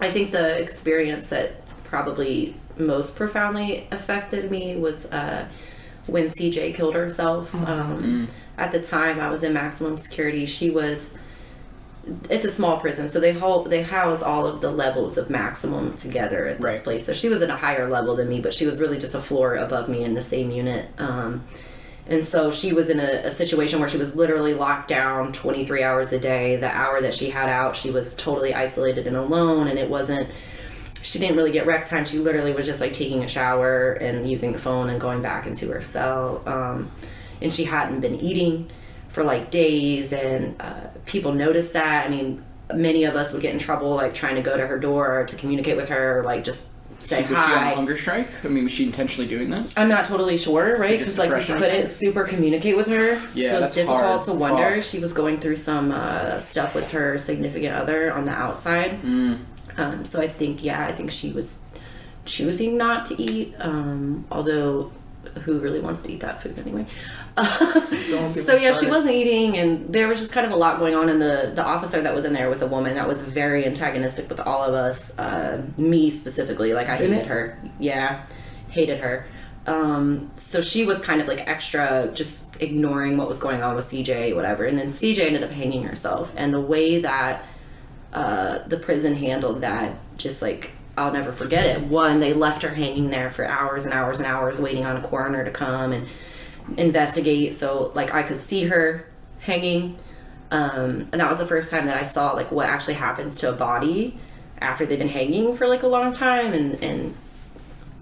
I think the experience that probably most profoundly affected me was when CJ killed herself. At the time, I was in maximum security. It's a small prison, so they house all of the levels of maximum together at this place. So she was at a higher level than me, but she was really just a floor above me in the same unit. And so she was in a situation where she was literally locked down 23 hours a day. The hour that she had out, she was totally isolated and alone, and she didn't really get rec time. She literally was just like taking a shower and using the phone and going back into her cell. And she hadn't been eating for like days, and people noticed that. I mean, many of us would get in trouble like trying to go to her door to communicate with her, or like just say hi. Was she on a hunger strike? I mean, was she intentionally doing that? I'm not totally sure, right? Because like we couldn't super communicate with her, so it's difficult to wonder. She was going through some stuff with her significant other on the outside. So I think she was choosing not to eat, although who really wants to eat that food anyway? So yeah, she wasn't eating, and there was just kind of a lot going on, and the officer that was in there was a woman that was very antagonistic with all of us, me specifically. Like I hated her. Yeah, hated her. So she was kind of like extra just ignoring what was going on with CJ, whatever. And then CJ ended up hanging herself, and the way that the prison handled that, just like, I'll never forget it. One, they left her hanging there for hours and hours and hours waiting on a coroner to come and investigate. So like I could see her hanging, and that was the first time that I saw like what actually happens to a body after they've been hanging for like a long time, and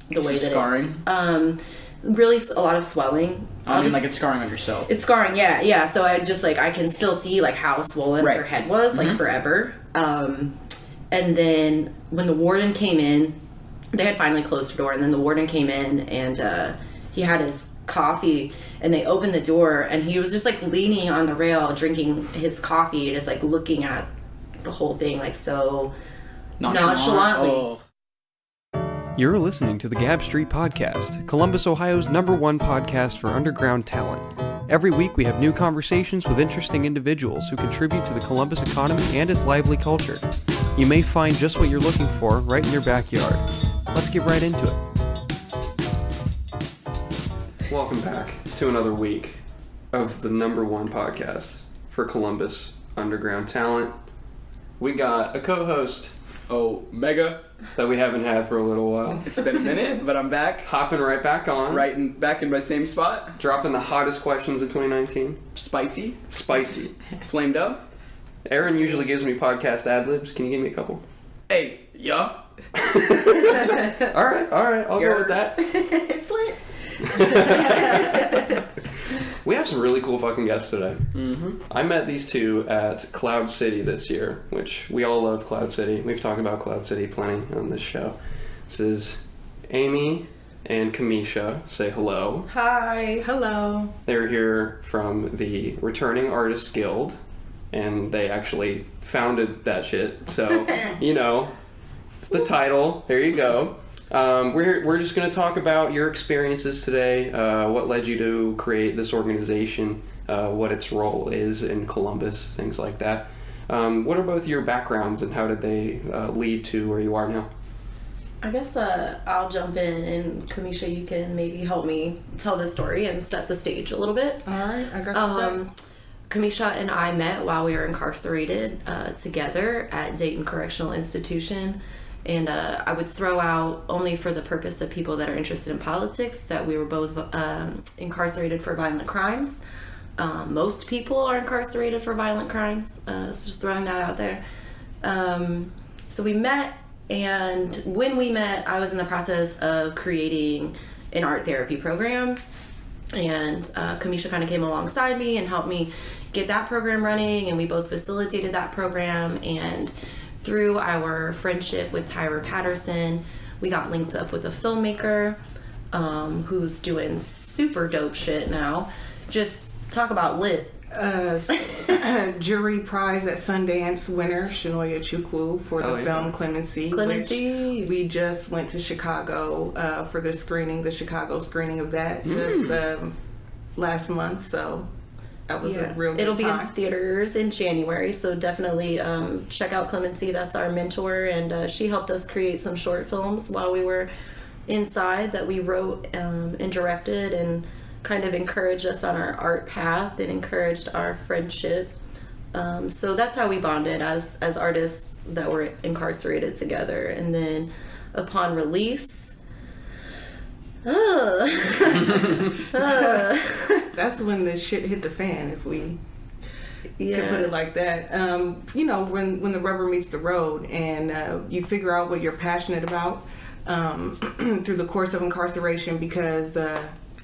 the way that scarring. Really a lot of swelling. Like it's scarring on yourself. It's scarring, yeah. So I just like I can still see like how swollen her head was, like forever. And then when the warden came in, they had finally closed her door, and then the warden came in, and he had his coffee, and they opened the door, and he was just like leaning on the rail drinking his coffee, just like looking at the whole thing like so nonchalantly. You're listening to the Gab Street Podcast, Columbus, Ohio's #1 podcast for underground talent. Every week we have new conversations with interesting individuals who contribute to the Columbus economy and its lively culture. You may find just what you're looking for right in your backyard. Let's get right into it. Welcome back to another week of the #1 podcast for Columbus underground talent. We got a co-host, Mega, that we haven't had for a little while. It's been a minute, but I'm back. Hopping right back on. Back in my same spot. Dropping the hottest questions of 2019. Spicy. Flamed up. Aaron usually gives me podcast ad-libs. Can you give me a couple? Hey, yeah. All right. I'll go with that. It's lit. We have some really cool fucking guests today. Mm-hmm. I met these two at Cloud City this year, which we all love Cloud City. We've talked about Cloud City plenty on this show. This is Aimee and Kamisha. Say hello. Hi. Hello. They're here from the Returning Artists Guild, and they actually founded that shit. So, it's the title. There you go. We're just going to talk about your experiences today, what led you to create this organization, what its role is in Columbus, things like that. What are both your backgrounds, and how did they lead to where you are now? I guess I'll jump in, and Kamisha, you can maybe help me tell this story and set the stage a little bit. All right, I got you. Kamisha and I met while we were incarcerated together at Dayton Correctional Institution. And I would throw out, only for the purpose of people that are interested in politics, that we were both incarcerated for violent crimes. Most people are incarcerated for violent crimes, so just throwing that out there. So we met, and when we met, I was in the process of creating an art therapy program. And Kamisha kind of came alongside me and helped me get that program running, and we both facilitated that program. And through our friendship with Tyra Patterson, we got linked up with a filmmaker who's doing super dope shit now. Just talk about lit. Jury prize at Sundance winner Shanoya Chukwu for the film Clemency. Which we just went to Chicago for the Chicago screening of that just last month. So That was a real good It'll be time. in theaters in January, so definitely check out Clemency. That's our mentor, and she helped us create some short films while we were inside that we wrote and directed, and kind of encouraged us on our art path and encouraged our friendship. So that's how we bonded as artists that were incarcerated together. And then upon release, that's when the shit hit the fan, if we could put it like that. When the rubber meets the road, and you figure out what you're passionate about through the course of incarceration, because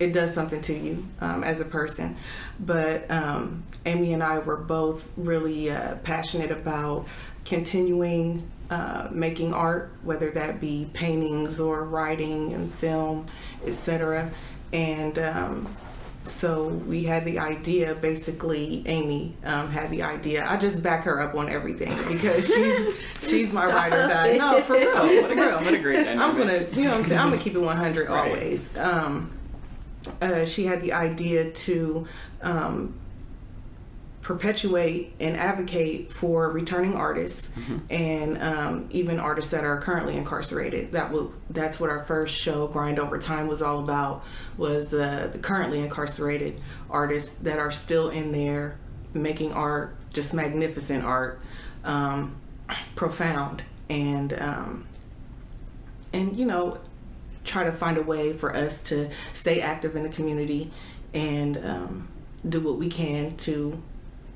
it does something to you as a person. But Aimee and I were both really passionate about continuing making art, whether that be paintings or writing and film, etc. And so we had the idea, basically Aimee had the idea. I just back her up on everything because she's my ride or die. No, for real. What a great dynamic. I'm gonna, you know what I'm saying? I'm gonna keep it 100 always. She had the idea to perpetuate and advocate for returning artists, and even artists that are currently incarcerated. That's what our first show, Grind Over Time, was all about, was the currently incarcerated artists that are still in there making art, just magnificent art, profound, and try to find a way for us to stay active in the community and do what we can to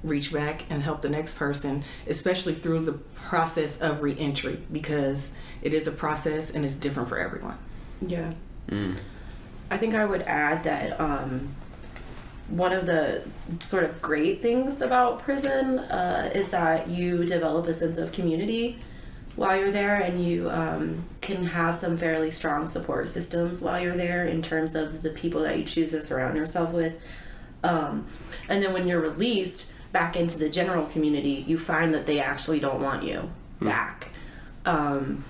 reach back and help the next person, especially through the process of reentry, because it is a process and it's different for everyone. Yeah. I think I would add that one of the sort of great things about prison is that you develop a sense of community while you're there, and you can have some fairly strong support systems while you're there in terms of the people that you choose to surround yourself with. And then when you're released back into the general community, you find that they actually don't want you back. And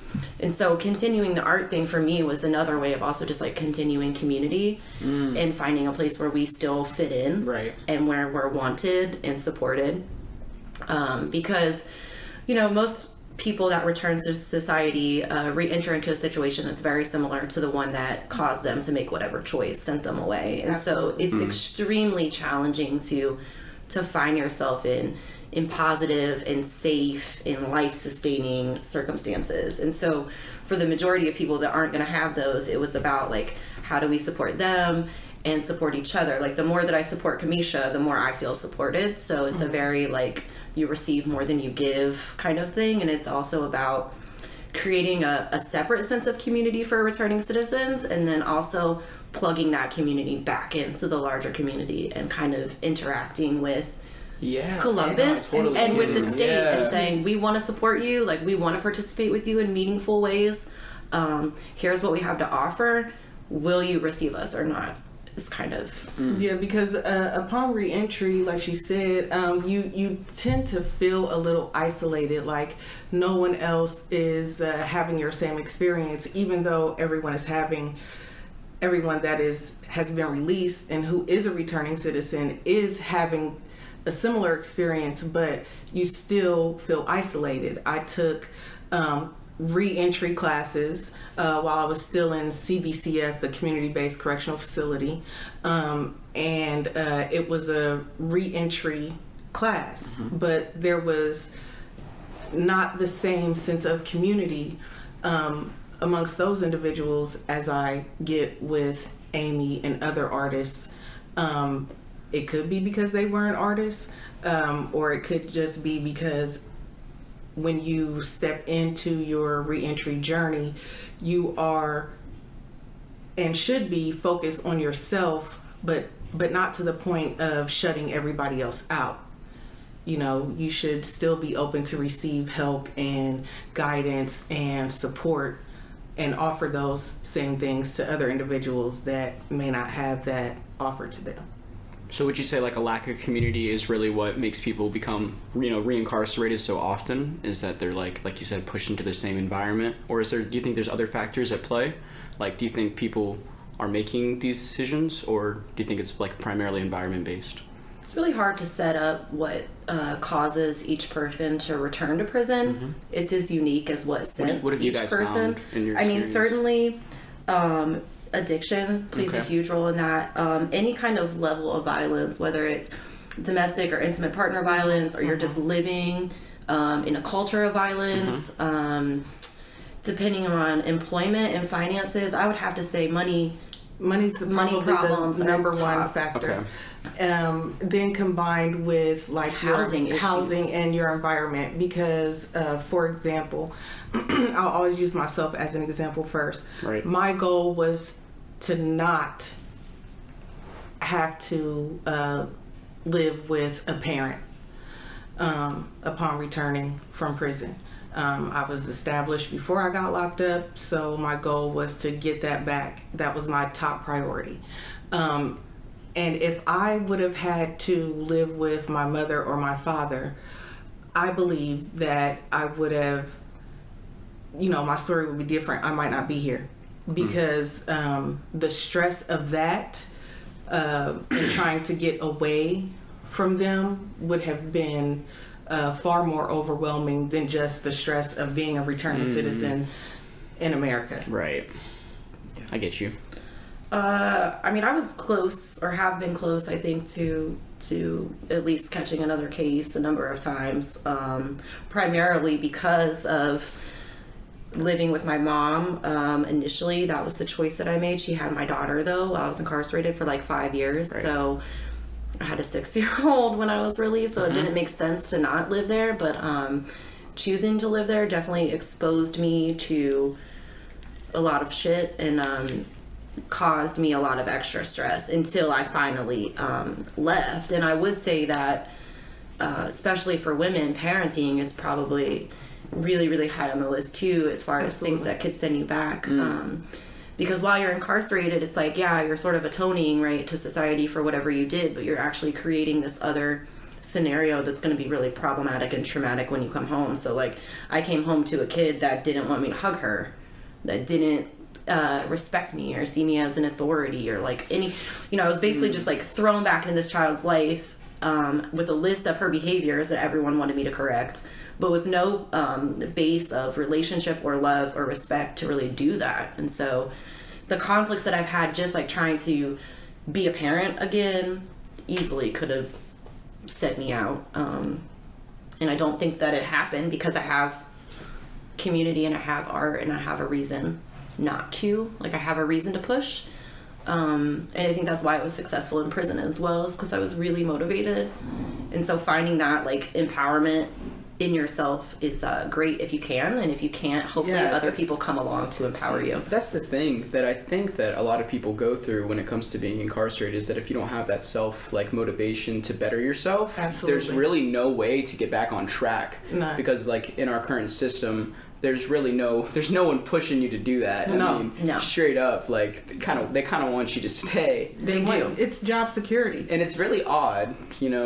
so continuing the art thing for me was another way of also just like continuing community and finding a place where we still fit in, right, and where we're wanted and supported. Because, most people that return to society re-enter into a situation that's very similar to the one that caused them to make whatever choice sent them away. And so it's extremely challenging to find yourself in positive and safe and life-sustaining circumstances. And so for the majority of people that aren't going to have those, it was about like, how do we support them and support each other? Like, the more that I support Kamisha, the more I feel supported. So it's a very like, you receive more than you give kind of thing. And it's also about creating a separate sense of community for returning citizens, and then also plugging that community back into the larger community and kind of interacting with Columbus and with the state and saying, we want to support you, like we want to participate with you in meaningful ways. Here's what we have to offer. Will you receive us or not? Is kind of because upon re-entry, like she said, you tend to feel a little isolated, like no one else is having your same experience, even though everyone that has been released and who is a returning citizen is having a similar experience, but you still feel isolated. I took re-entry classes while I was still in CBCF, the community-based correctional facility, and it was a re-entry class, but there was not the same sense of community amongst those individuals as I get with Aimee and other artists. It could be because they weren't artists, or it could just be because when you step into your reentry journey, you are and should be focused on yourself, but not to the point of shutting everybody else out. You should still be open to receive help and guidance and support, and offer those same things to other individuals that may not have that offered to them. So would you say like a lack of community is really what makes people become, reincarcerated so often? Is that they're like you said, pushed into the same environment? Or do you think there's other factors at play? Like, do you think people are making these decisions, or do you think it's like primarily environment based? It's really hard to set up what causes each person to return to prison. It's as unique as what sent what have you each guys person. found in your I mean, experience? certainly addiction plays a huge role in that. Any kind of level of violence, whether it's domestic or intimate partner violence, or you're just living in a culture of violence, depending on employment and finances, I would have to say money problems the number are one top. factor. Then combined with like Housing your issues. housing and your environment, because for example, I'll always use myself as an example first. Right. My goal was to not have to live with a parent upon returning from prison. I was established before I got locked up, so my goal was to get that back. That was my top priority. And if I would have had to live with my mother or my father, I believe that I would have, my story would be different. I might not be here because the stress of that and trying to get away from them would have been far more overwhelming than just the stress of being a returning citizen in America. Right. I get you. I mean, I was close, or have been close, I think, to at least catching another case a number of times, primarily because of living with my mom. Initially, that was the choice that I made. She had my daughter, though. I was incarcerated for like 5 years, Right. so I had a 6-year-old when I was released, so it didn't make sense to not live there, but choosing to live there definitely exposed me to a lot of shit and caused me a lot of extra stress until I finally left. And I would say that especially for women, parenting is probably really, really high on the list too, as far as things that could send you back. Because while you're incarcerated, it's like, yeah, you're sort of atoning, right, to society for whatever you did, but you're actually creating this other scenario that's going to be really problematic and traumatic when you come home. So like, I came home to a kid that didn't want me to hug her, that didn't respect me or see me as an authority, or like any, I was basically just like thrown back into this child's life with a list of her behaviors that everyone wanted me to correct, but with no base of relationship or love or respect to really do that. And so the conflicts that I've had just like trying to be a parent again easily could have set me out. And I don't think that it happened because I have community and I have art and I have a reason not to. Like, I have a reason to push. And I think that's why I was successful in prison as well, is because I was really motivated. And so finding that like empowerment in yourself is great if you can, and if you can't, hopefully other people come along to empower you. That's the thing that I think that a lot of people go through when it comes to being incarcerated, is that if you don't have that self like motivation to better yourself, there's really no way to get back on track. No. Because like in our current system, there's no one pushing you to do that. No. Straight up, like they kind of want you to stay. They do. It's job security, And it's really odd,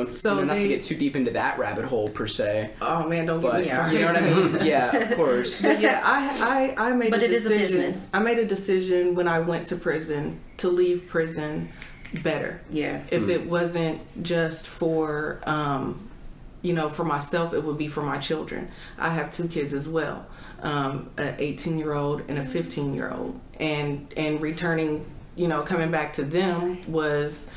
So not to get too deep into that rabbit hole per se. Oh man, don't get But me started. you know what I mean? Yeah, of course. But yeah, I made But a it is a decision. business. I made a decision when I went to prison to leave prison better. Yeah. If it wasn't just for for myself, it would be for my children. I have 2 kids as well, an 18-year-old and a 15-year-old, and returning, coming back to them was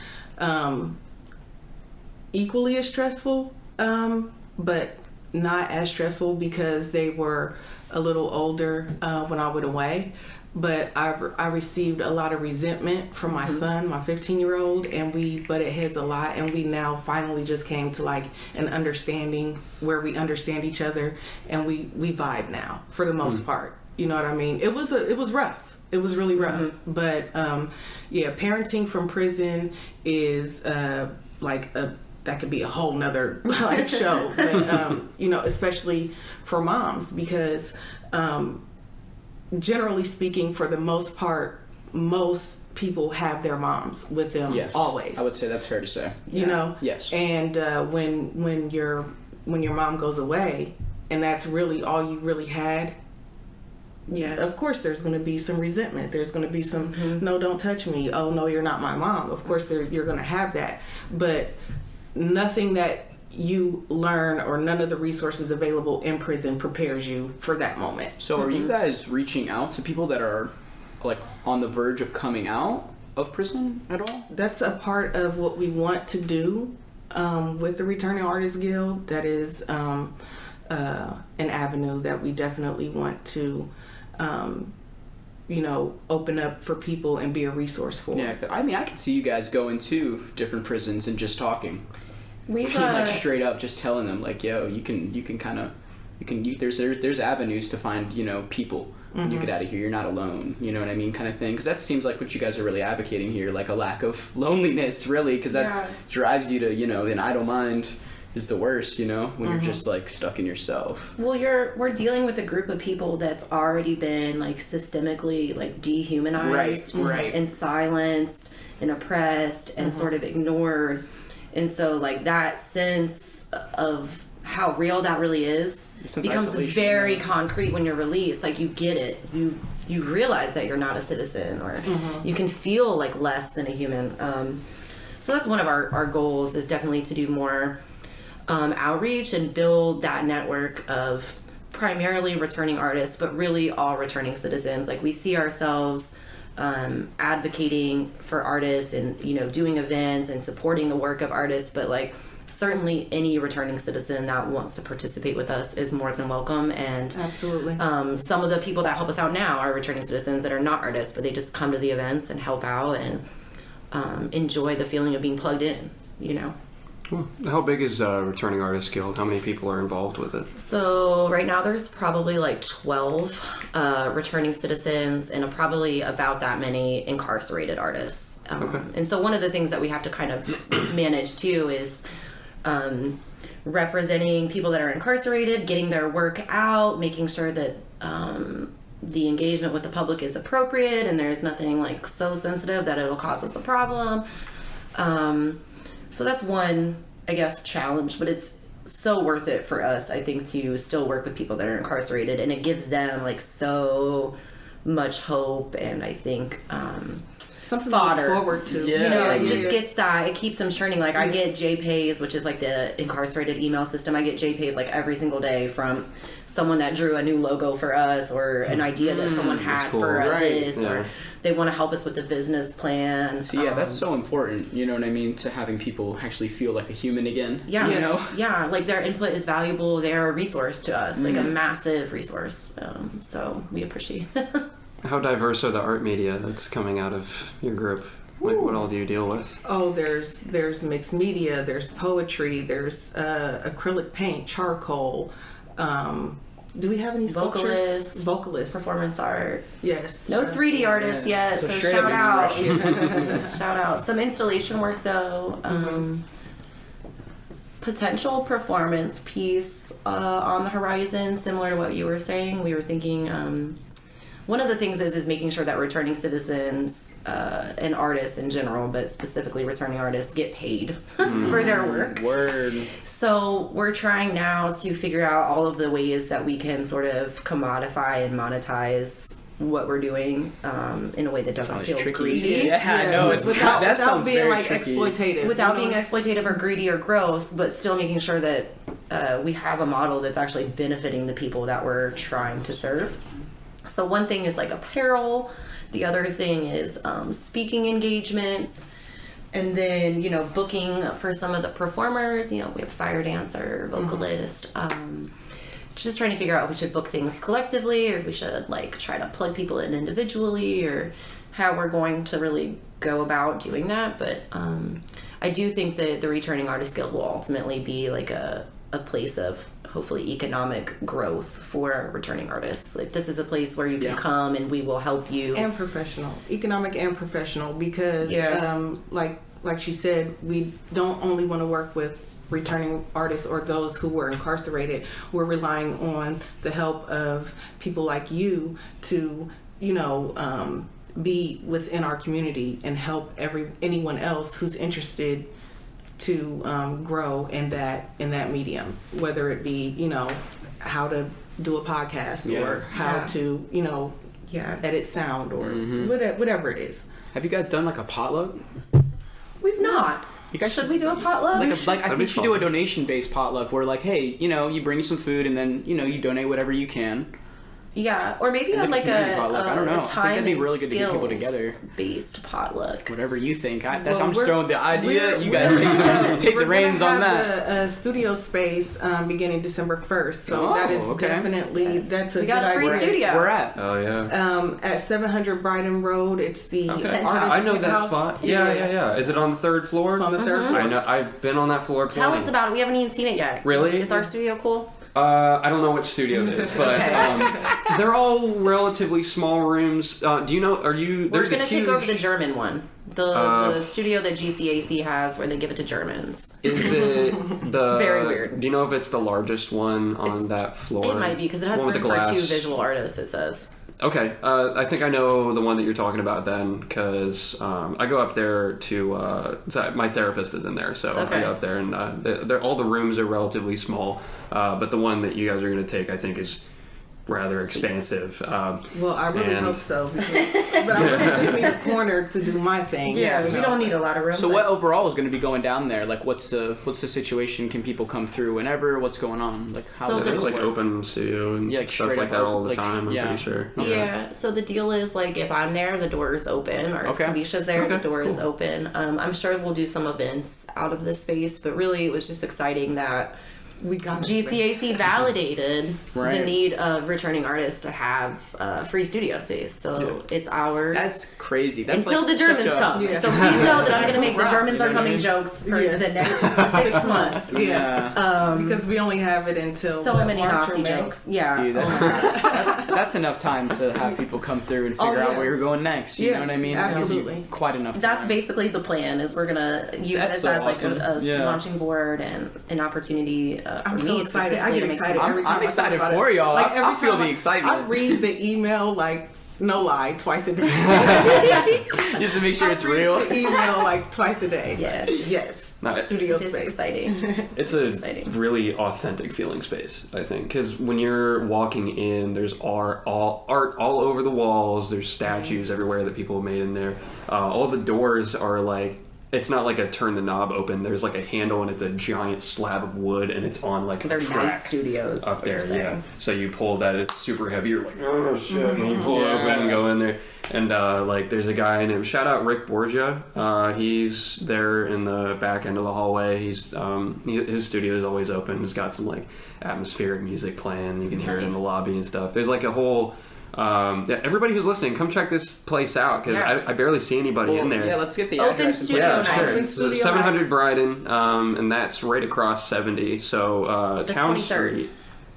equally as stressful, but not as stressful because they were a little older when I went away. But I received a lot of resentment from my son, my 15-year-old, and we butted heads a lot, and we now finally just came to like an understanding where we understand each other, and we vibe now for the most part. You know what I mean? It was rough. It was really rough. But parenting from prison is that could be a whole nother like show. But especially for moms, because generally speaking, for the most part, most people have their moms with them always. I would say that's fair to say. You know? Yes. And when your mom goes away, and that's really all you really had, of course there's going to be some resentment. There's going to be some, no, don't touch me. Oh, no, you're not my mom. Of course you're going to have that. But nothing that you learn or none of the resources available in prison prepares you for that moment. So are you guys reaching out to people that are like on the verge of coming out of prison at all? That's a part of what we want to do with the Returning Artists Guild. That is an avenue that we definitely want to open up for people and be a resource for. Yeah, I mean, I could see you guys going to different prisons and just talking. We've like straight up just telling them like, yo, there's avenues to find, people. You get out of here, you're not alone, you know what I mean, kind of thing. Because that seems like what you guys are really advocating here, like a lack of loneliness, really, because that drives you to, an idle mind is the worst, when you're just like stuck in yourself. Well, we're dealing with a group of people that's already been like systemically like dehumanized, right, and silenced and oppressed and sort of ignored, and so like that sense of how real that really is becomes very concrete when you're released. Like you get it, you realize that you're not a citizen, or you can feel like less than a human. So that's one of our goals, is definitely to do more outreach and build that network of primarily returning artists, but really all returning citizens. Like we see ourselves advocating for artists and doing events and supporting the work of artists, but like certainly any returning citizen that wants to participate with us is more than welcome. And absolutely, some of the people that help us out now are returning citizens that are not artists, but they just come to the events and help out and enjoy the feeling of being plugged in, Cool. How big is Returning Artists Guild? How many people are involved with it? So right now there's probably like 12 returning citizens and probably about that many incarcerated artists. And so one of the things that we have to kind of manage too is representing people that are incarcerated, getting their work out, making sure that the engagement with the public is appropriate and there's nothing like so sensitive that it'll cause us a problem. So that's one, I guess, challenge, but it's so worth it for us, I think, to still work with people that are incarcerated, and it gives them like so much hope, and I think something fodder. To look forward to. It just gets that, it keeps them churning. Like I get JPays, which is like the incarcerated email system. I get JPays like every single day from someone that drew a new logo for us, or an idea that someone had for this, or they want to help us with the business plan. So that's so important, you know what I mean, to having people actually feel like a human again. Yeah, like their input is valuable. They're a resource to us, like a massive resource. So we appreciate that. How diverse are the art media that's coming out of your group? Like, what all do you deal with? Oh, there's mixed media, there's poetry, there's acrylic paint, charcoal. Do we have any vocalists, performance art? Yes. No 3D artists yet, so shout out. Shout out. Some installation work though. Potential performance piece on the horizon, similar to what you were saying. We were thinking one of the things is making sure that returning citizens and artists in general, but specifically returning artists, get paid for their work. Word. So we're trying now to figure out all of the ways that we can sort of commodify and monetize what we're doing in a way that doesn't feel greedy. I know. Without being like exploitative. Without being exploitative or greedy or gross, but still making sure that we have a model that's actually benefiting the people that we're trying to serve. So one thing is like apparel, the other thing is speaking engagements, and then booking for some of the performers. We have fire dancer, vocalist. Just trying to figure out if we should book things collectively, or if we should like try to plug people in individually, or how we're going to really go about doing that. But I do think that the Returning Artists Guild will ultimately be like a place of hopefully economic growth for returning artists. Like this is a place where you can come and we will help you. And professional. Economic and professional, because like she said, we don't only want to work with returning artists or those who were incarcerated. We're relying on the help of people like you to, be within our community and help anyone else who's interested to grow in that medium, whether it be how to do a podcast or how to edit sound or whatever it is. Have you guys done like a potluck? We've not. Should we do a potluck? I think we should do a donation-based potluck where, like, hey, you bring some food and then, you donate whatever you can. Yeah, or maybe on like a I don't know. I think that'd be really good to get people together. Based potluck. Whatever you think. I'm just throwing the idea. You guys take the reins on that. A studio space beginning December 1st, so that is definitely that's a we got a free studio. Where at? Oh yeah. At 700 Brighton Road. It's the artist I know that house. spot. Yeah. Is it on the third floor? It's on the third floor. I know. I've been on that floor. Tell us about it. We haven't even seen it yet. Really? Is our studio cool? I don't know which studio it is, but they're all relatively small rooms. Do you know? Are you? We're gonna take over the German one, the studio that GCAC has, where they give it to Germans. Is it the? It's very weird. Do you know if it's the largest one on that floor? It might be because it has room for 2 visual artists. It says. Okay, I think I know the one that you're talking about then, because I go up there to my therapist is in there, so I go up there and all the rooms are relatively small, but the one that you guys are going to take, I think, is rather expansive. Well, I really hope so, but I really just need a corner to do my thing. Yeah, we don't need a lot of room. So what overall is going to be going down there? Like, what's the situation? Can people come through whenever? What's going on? Like, how does it's it like open studio and stuff like that all the time. I'm pretty sure. Yeah. So the deal is, like, if I'm there, the door is open, or if Kamisha's there, the door is open. I'm sure we'll do some events out of this space, but really, it was just exciting that. We got GCAC validated the need of returning artists to have free studio space, so it's ours. That's crazy. That's until the Germans come. So please know that I'm going to make the Germans are coming jokes for the next 6 months. Because we only have it until so many Nazi jokes. Yeah, dude, that's enough time to have people come through and figure out where you're going next. You know what I mean? Absolutely, quite enough. That's basically the plan. Is we're gonna use this as like a launching board and an opportunity. I'm so excited. I get excited every time. I'm excited for y'all. Like, I feel the excitement. I read the email like, no lie, twice a day. Just to make sure it's real. The email like twice a day. Yeah. Yes. Studio space. It's exciting. It's a really authentic feeling space, I think, because when you're walking in, there's art all over the walls. There's statues everywhere that people have made in there. All the doors are like. It's not like a turn the knob open. There's like a handle and it's a giant slab of wood and it's on like a track nice studios up there. Yeah. So you pull that, it's super heavy. You're like, oh shit, and you pull it open and go in there. And like there's a guy named shout out Rick Borgia. He's there in the back end of the hallway. He's his studio is always open. He's got some like atmospheric music playing. You can hear it in the lobby and stuff. There's like a whole. Everybody who's listening, come check this place out because I barely see anybody in there. Yeah, let's get the open address. Studio night. Sure. It's 700 Brighton, and that's right across 70. So Town 23rd. Street.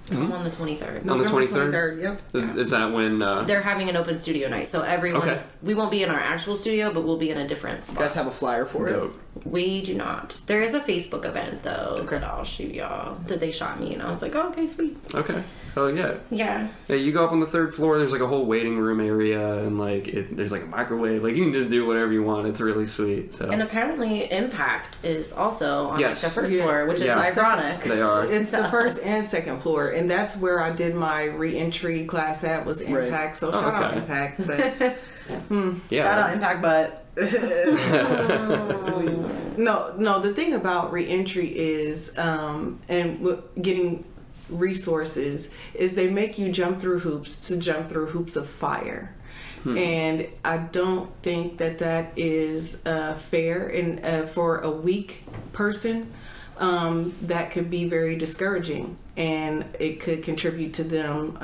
I'm on the 23rd. On the 23rd? Yep. Is that when... They're having an open studio night, so everyone's... We won't be in our actual studio, but we'll be in a different spot. You guys have a flyer for it? We do not. There is a Facebook event, though, that I'll shoot y'all, that they shot me, and I was like, oh, okay, sweet. Okay. Oh, yeah. Yeah. Hey, you go up on the 3rd floor, there's like a whole waiting room area, and like there's like a microwave. Like, you can just do whatever you want. It's really sweet. So. And apparently Impact is also on like the 1st floor, which is ironic. They are. It's the 1st and 2nd floor, and that's where I did my re-entry class at was Impact. So shout out Impact. But, shout out Impact, but no. The thing about re-entry is, and getting resources is they make you jump through hoops of fire. And I don't think that is fair. And for a weak person, that could be very discouraging, and it could contribute to them,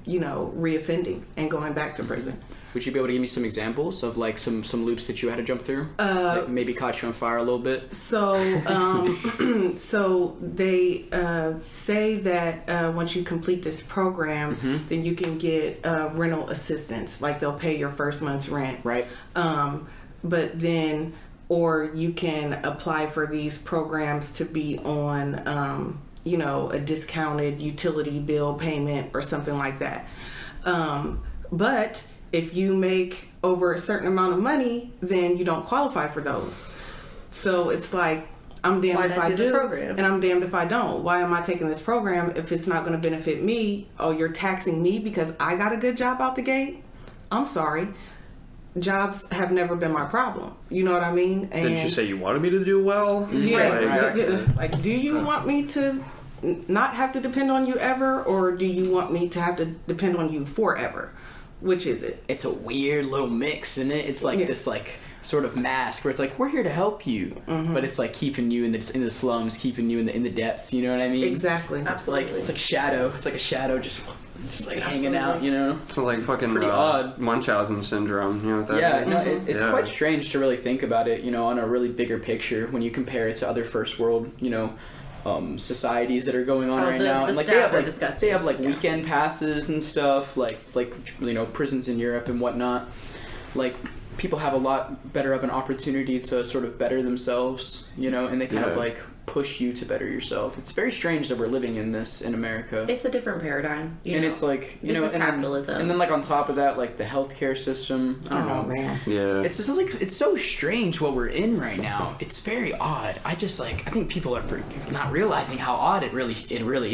reoffending and going back to prison. Would you be able to give me some examples of like some loops that you had to jump through? That maybe caught you on fire a little bit. So, so they say that once you complete this program, then you can get rental assistance. Like they'll pay your first month's rent. Right. But then, or you can apply for these programs to be on, a discounted utility bill payment or something like that. But if you make over a certain amount of money, then you don't qualify for those. So it's like, I'm damned if I do, and I'm damned if I don't. Why am I taking this program if it's not going to benefit me? Oh, you're taxing me because I got a good job out the gate? I'm sorry. jobs have never been my problem. You know what I mean? And did you say you wanted me to do well? Yeah. Like, do you want me to not have to depend on you ever, or do you want me to have to depend on you forever? Which is it? It's a weird little mix, isn't it? It's like this like sort of mask where it's like we're here to help you, but it's like keeping you in the slums, keeping you in the depths. You know what I mean? Exactly. Absolutely. It's like shadow. It's like a shadow just like hanging out. You know? It's like fucking pretty odd Munchausen syndrome. You know what that Yeah, is? no, it's quite strange to really think about it. You know, on a really bigger picture when you compare it to other first world. You know. Societies that are going on right now, the and like stats are disgusting. They have like weekend passes and stuff, like you know, prisons in Europe and whatnot. Like people have a lot better of an opportunity to sort of better themselves, you know, and they kind of like push you to better yourself. It's very strange that we're living in this in America. It's a different paradigm, you know? It's like you this know, is capitalism, and then like on top of that, like the healthcare system. I don't know, man. Yeah. It's just like it's so strange what we're in right now. It's very odd. I think people are not realizing how odd it really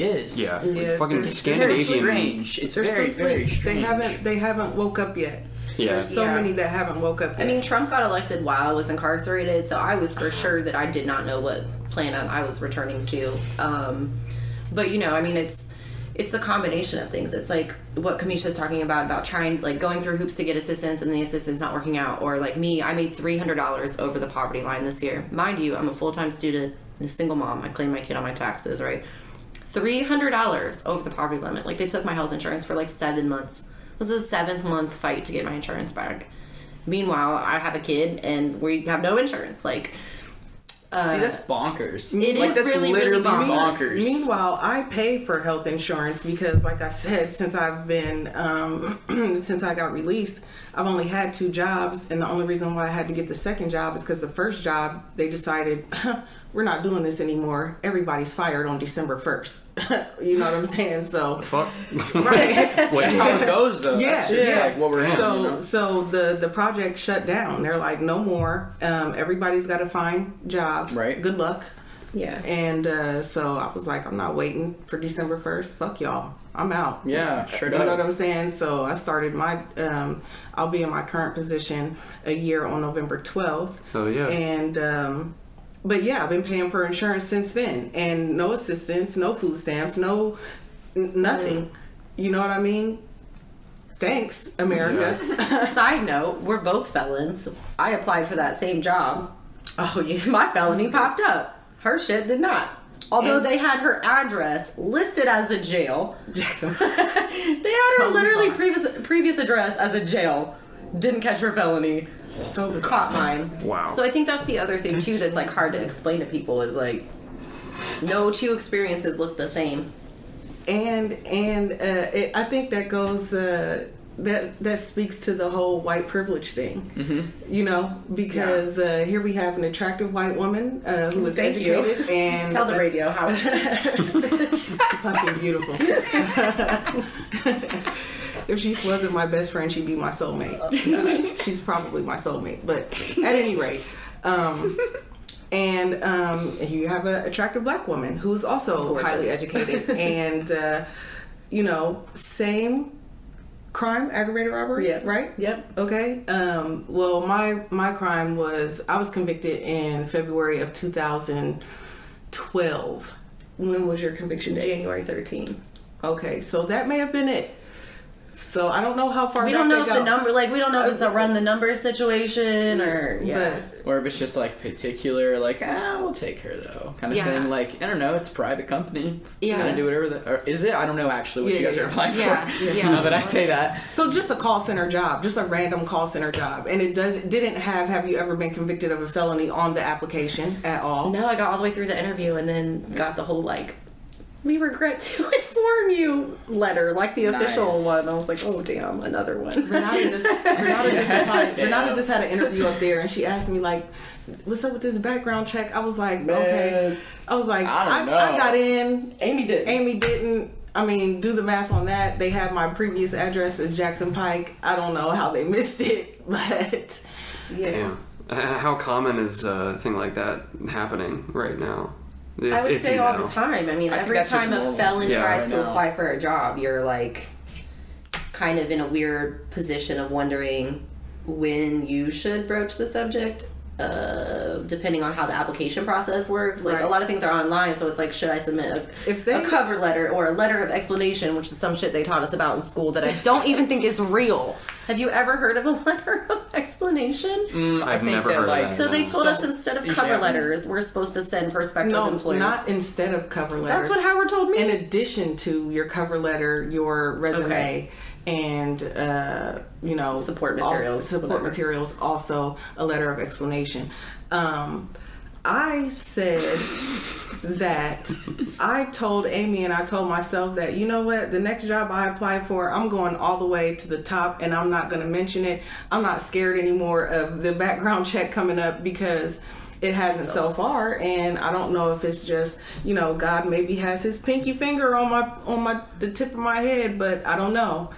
is. Yeah. Yeah, Fucking it's It's Scandinavian. very strange. It's They're very still very asleep. strange. They haven't woke up yet. Yeah. There's so many that haven't woke up yet. I mean, Trump got elected while I was incarcerated, so I was for sure that I did not know what planet I was returning to. But you know, I mean, it's a combination of things. It's like what Kamisha is talking about trying, like going through hoops to get assistance and the assistance not working out. Or like me, I made $300 over the poverty line this year. Mind you, I'm a full-time student and a single mom. I claim my kid on my taxes, right? $300 over the poverty limit. Like they took my health insurance for like 7 months. It was a 7th month fight to get my insurance back. Meanwhile, I have a kid and we have no insurance. Like, See, that's bonkers. It like, is that's really, literally really bonkers. Meanwhile, I pay for health insurance because, like I said, since I've been since I got released, I've only had 2 jobs, and the only reason why I had to get the second job is because the first job they decided we're not doing this anymore. Everybody's fired on December 1st. You know what I'm saying? So Fuck. right. That's how it goes, though. Yeah, That's just yeah. like what we're in. So, you know? so the project shut down. They're like, no more. Everybody's got to find jobs. Right. Good luck. yeah. And so I was like, I'm not waiting for December 1st. Fuck y'all. I'm out. Yeah, sure You know does. what I'm saying? So I started my, I'll be in my current position a year on November 12th. Oh yeah. And, but yeah, I've been paying for insurance since then, and no assistance, no food stamps, nothing. You know what I mean? Thanks, America. Side note, we're both felons. I applied for that same job. Oh yeah. My felony popped up. Her shit did not. Although And- they had her address listed as a jail. Jackson. They had her So literally bizarre. previous address as a jail. Didn't catch her felony. So bizarre. Caught mine. Wow. So I think that's the other thing too that's like hard to explain to people is like no 2 experiences look the same. And I think that goes that speaks to the whole white privilege thing. Mm-hmm. You know, because here we have an attractive white woman who is Thank you. educated and Tell the radio how she's fucking beautiful. If she wasn't my best friend, she'd be my soulmate. She's probably my soulmate. But at any rate, and you have an attractive black woman who's also Gorgeous. highly educated, and you know, same crime, aggravated robbery, Yeah. right? Yep. Okay. Well, my crime was I was convicted in February of 2012. When was your conviction date? January 13. Okay, so that may have been it. So I don't know how far We back don't know they if go. the number, like, we don't know if it's a run the numbers situation or, yeah. Or if it's just like particular, like, we'll take her though, kind of Yeah. thing. Like, I don't know, it's a private company. Yeah. Kind of do whatever. Or is it? I don't know actually what Yeah, you guys yeah, are applying yeah. for. Yeah. Now that I say that. So just a call center job, just a random call center job, and it didn't have you ever been convicted of a felony on the application at all? No, I got all the way through the interview and then got the whole, like, we regret to inform you letter, like the official Nice. one. I was like, oh, damn, another one. Renata just had an interview up there, and she asked me like, "What's up with this background check?" I was like, "Okay." I was like, I don't know. I got in. Aimee did. Aimee didn't. I mean, do the math on that. They have my previous address as Jackson Pike. I don't know how they missed it, but Damn. How common is a thing like that happening right now? I would say all the time. I mean, I think every that's just time a normal. felon Yeah, tries I to know. apply for a job, you're like kind of in a weird position of wondering, when you should broach the subject, depending on how the application process works. Like, a lot of things are online, so it's like, should I submit a cover letter or a letter of explanation, which is some shit they taught us about in school that I don't even think is real. Have you ever heard of a letter of explanation? I've never heard of that. So they told us instead of cover letters, we're supposed to send prospective employers. Not instead of cover letters. That's what Howard told me. In addition to your cover letter, your resume, and support materials, also a letter of explanation. I said that I told Aimee and I told myself that, you know what, the next job I apply for, I'm going all the way to the top and I'm not going to mention it. I'm not scared anymore of the background check coming up because it hasn't so far, and I don't know if it's just, God maybe has his pinky finger on the tip of my head, but I don't know.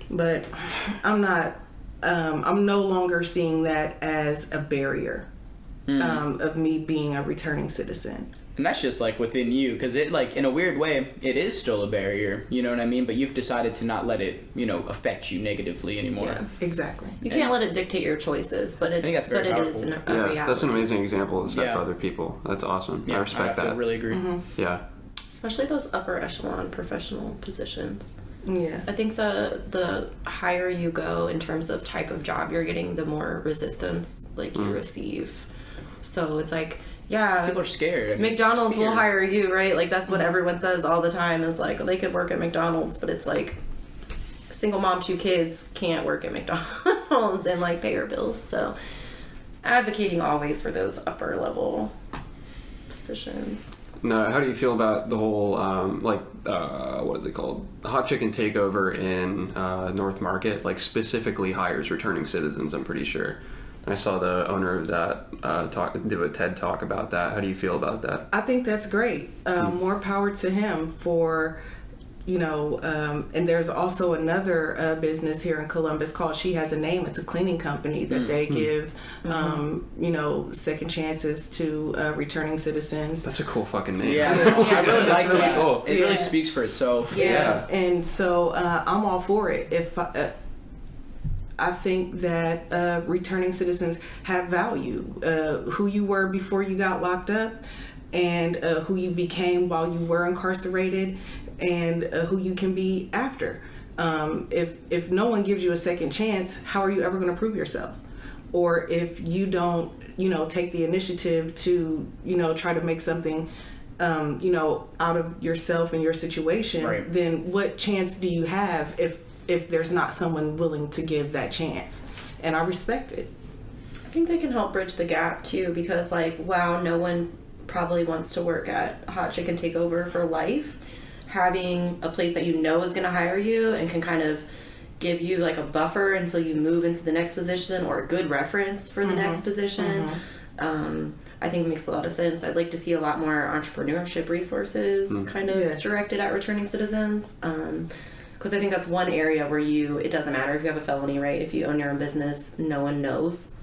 But I'm not. I'm no longer seeing that as a barrier of me being a returning citizen. And that's just like within you, because it, like, in a weird way, it is still a barrier, you know what I mean? But you've decided to not let it, affect you negatively anymore. Yeah, exactly. You can't let it dictate your choices, but it is a reality. That's an amazing example to set for other people. That's awesome. Yeah, I respect that. I really agree. Mm-hmm. Yeah. Especially those upper echelon professional positions. Yeah. I think the higher you go in terms of type of job you're getting, the more resistance you receive. So it's like, people are scared. McDonald's will hire you, right? Like, that's what everyone says all the time, is like, they could work at McDonald's, but it's like, single mom, 2 kids can't work at McDonald's and pay her bills. So advocating always for those upper level positions. No, how do you feel about the whole, what is it called? Hot chicken takeover in North Market, specifically hires returning citizens, I'm pretty sure. I saw the owner of that do a TED Talk about that. How do you feel about that? I think that's great. More power to him for, and there's also another business here in Columbus called She Has a Name. It's a cleaning company that they give, second chances to returning citizens. That's a cool fucking name. Yeah, I really like that. Really cool. It really speaks for itself. Yeah. And so I'm all for it. If I think that returning citizens have value. Who you were before you got locked up, and who you became while you were incarcerated, and who you can be after. If no one gives you a second chance, how are you ever going to prove yourself? Or if you don't, take the initiative to, try to make something, out of yourself and your situation, then what chance do you have if there's not someone willing to give that chance? And I respect it. I think they can help bridge the gap too, because no one probably wants to work at Hot Chicken Takeover for life. Having a place that is going to hire you and can kind of give you a buffer until you move into the next position, or a good reference for the next position, I think makes a lot of sense. I'd like to see a lot more entrepreneurship resources directed at returning citizens. Because I think that's one area where it doesn't matter if you have a felony, right? If you own your own business, no one knows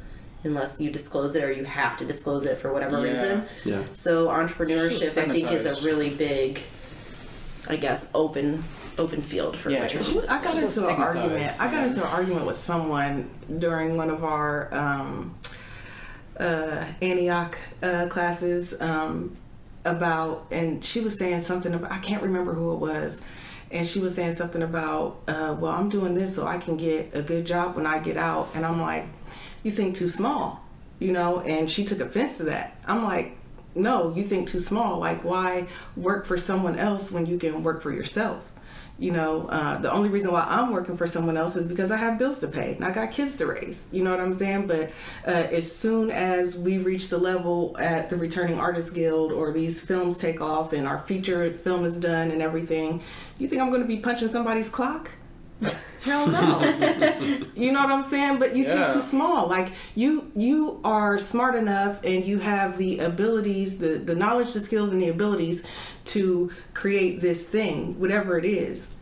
unless you disclose it, or you have to disclose it for whatever reason. Yeah. So entrepreneurship, I think, is a really big, open field for returning. I got into an argument with someone during one of our Antioch classes about, and she was saying something about, I can't remember who it was. And she was saying something about, I'm doing this so I can get a good job when I get out. And I'm like, you think too small, And she took offense to that. I'm like, no, you think too small. Why work for someone else when you can work for yourself? The only reason why I'm working for someone else is because I have bills to pay and I got kids to raise. You know what I'm saying? But as soon as we reach the level at the Returning Artists Guild, or these films take off and our feature film is done and everything, you think I'm going to be punching somebody's clock? Hell no. You know what I'm saying? But you think too small. You are smart enough and you have the abilities, the knowledge, the skills, and the abilities to create this thing, whatever it is.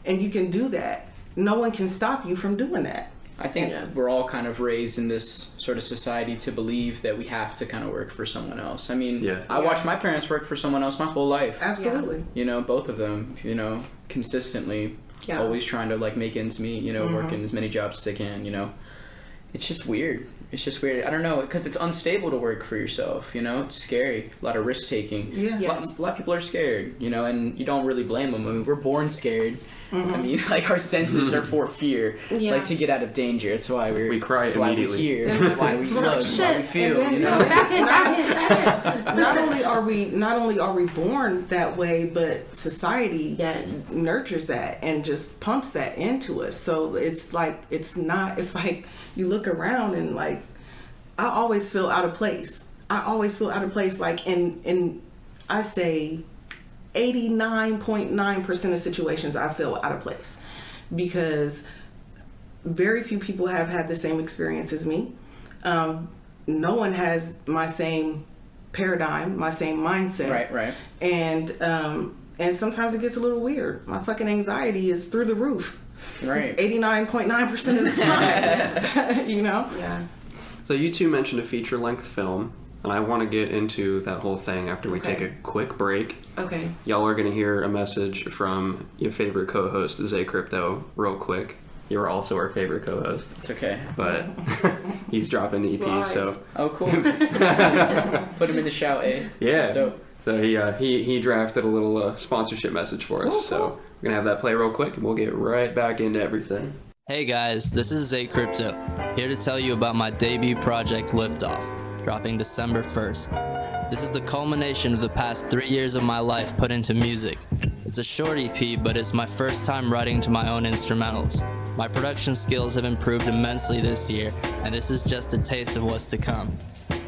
And you can do that. No one can stop you from doing that. I think we're all kind of raised in this sort of society to believe that we have to kind of work for someone else. I mean, I watched my parents work for someone else my whole life. Absolutely. Both of them, consistently. always trying to like make ends meet, you know, working as many jobs as they can, you know. It's just weird. I don't know, because it's unstable to work for yourself, you know. It's scary. A lot of risk taking. Yeah. A lot of people are scared, you know, and you don't really blame them. I mean, we're born scared. I mean, like, our senses are for fear, like, to get out of danger. That's why we cry that's immediately. Why we hear. That's why we look. That's why we feel. Then, you know. Not only are we born that way, but society nurtures that and just pumps that into us. So it's like you look around and like, I always feel out of place. Like in I say 89.9% of situations I feel out of place, because very few people have had the same experience as me. No one has my same paradigm, my same mindset. Right. And sometimes it gets a little weird. My fucking anxiety is through the roof. Right. 89.9% of the time. You know? Yeah. So you two mentioned a feature-length film, and I want to get into that whole thing after we take a quick break. Okay. Y'all are going to hear a message from your favorite co-host, Zay Crypto, real quick. You're also our favorite co-host. It's okay. But he's dropping the EP, so... Oh, cool. Put him in the shout, eh? Yeah. That's dope. So he drafted a little sponsorship message for us. Cool. So we're going to have that play real quick, and we'll get right back into everything. Hey guys, this is Zay Crypto, here to tell you about my debut project, Liftoff, dropping December 1st. This is the culmination of the past 3 years of my life put into music. It's a short EP, but it's my first time writing to my own instrumentals. My production skills have improved immensely this year, and this is just a taste of what's to come.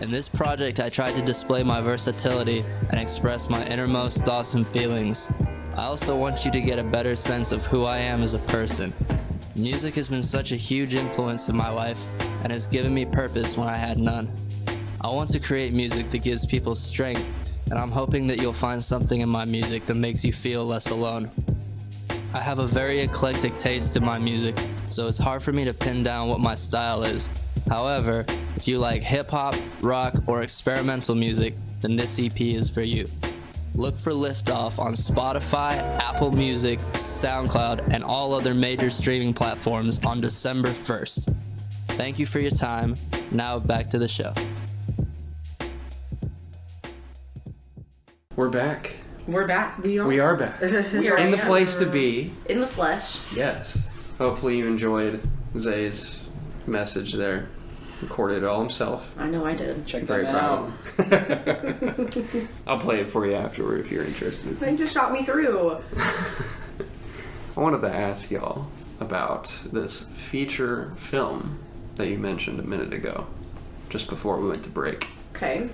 In this project, I tried to display my versatility and express my innermost thoughts and feelings. I also want you to get a better sense of who I am as a person. Music has been such a huge influence in my life and has given me purpose when I had none. I want to create music that gives people strength, and I'm hoping that you'll find something in my music that makes you feel less alone. I have a very eclectic taste in my music, so it's hard for me to pin down what my style is. However, if you like hip-hop, rock, or experimental music, then this EP is for you. Look for Liftoff on Spotify, Apple Music, SoundCloud, and all other major streaming platforms on December 1st. Thank you for your time. Now back to the show. We're back. We're back. We are back. We are in the place to be. In the flesh. Yes. Hopefully you enjoyed Zay's message there. Recorded it all himself. I know I did. Check Very that proud. out. I'll play it for you afterward if you're interested. They just shot me through. I wanted to ask y'all about this feature film that you mentioned a minute ago, just before we went to break. Okay.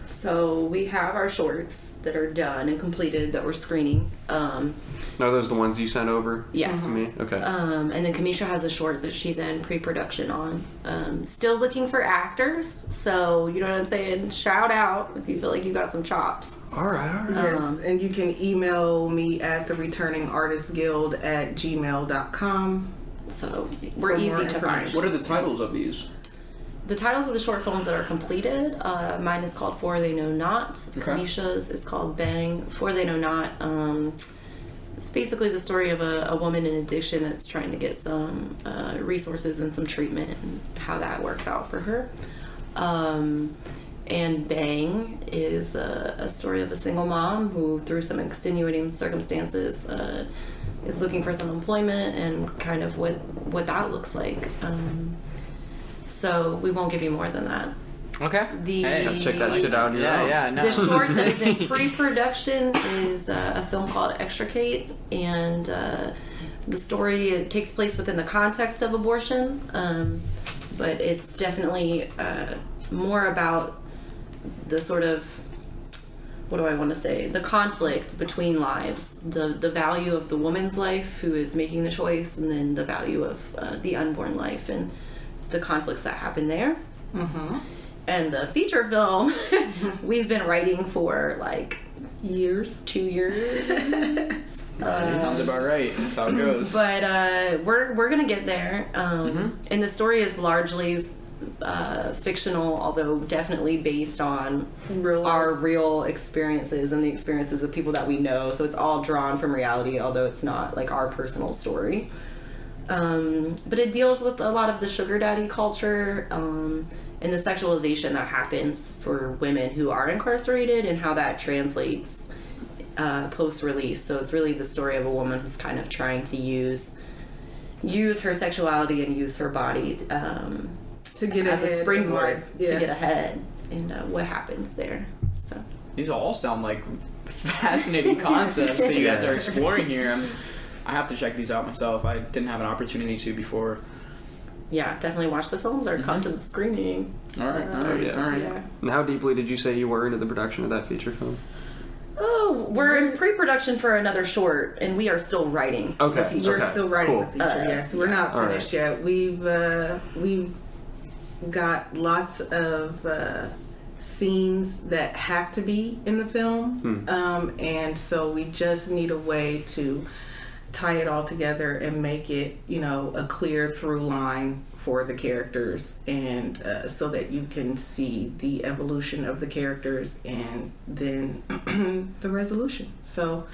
So we have our shorts that are done and completed that we're screening. Are those the ones you sent over? Yes. To me? Okay. And then Kamisha has a short that she's in pre-production on. Still looking for actors, so you know what I'm saying? Shout out if you feel like you got some chops. All right. Yes, and you can email me at thereturningartistguild@gmail.com. So we're easy to find. What are the titles of these? The titles of the short films that are completed, mine is called For They Know Not. Okay. Kamisha's is called Bang. For They Know Not. It's basically the story of a woman in addiction that's trying to get some resources and some treatment and how that works out for her. And Bang is a story of a single mom who, through some extenuating circumstances, is looking for some employment and kind of what that looks like. So we won't give you more than that. Okay. Hey, check that shit out. Yeah, no. The short that is in pre-production is a film called Extricate, and the story, it takes place within the context of abortion, but it's definitely more about the sort of, what do I want to say, the conflict between lives, the value of the woman's life who is making the choice, and then the value of the unborn life and the conflicts that happen there. Mm-hmm. And the feature film, we've been writing for like 2 years. Sounds about right. That's how it goes. But we're gonna get there. And the story is largely fictional, although definitely based on our real experiences and the experiences of people that we know. So it's all drawn from reality, although it's not like our personal story. But it deals with a lot of the sugar daddy culture and the sexualization that happens for women who are incarcerated and how that translates post-release. So it's really the story of a woman who's kind of trying to use her sexuality and use her body to get as a springboard to get ahead, and what happens there. So these all sound like fascinating concepts that you guys are exploring here. I have to check these out myself. I didn't have an opportunity to before. Yeah, definitely watch the films or come to the screening. All right. Yeah. And how deeply did you say you were into the production of that feature film? Oh, we're in pre-production for another short, and we are still writing the feature. We're still writing the feature, yes. We're not finished yet. We've got lots of scenes that have to be in the film, and so we just need a way to tie it all together and make it, a clear through line for the characters, and so that you can see the evolution of the characters and then the resolution. So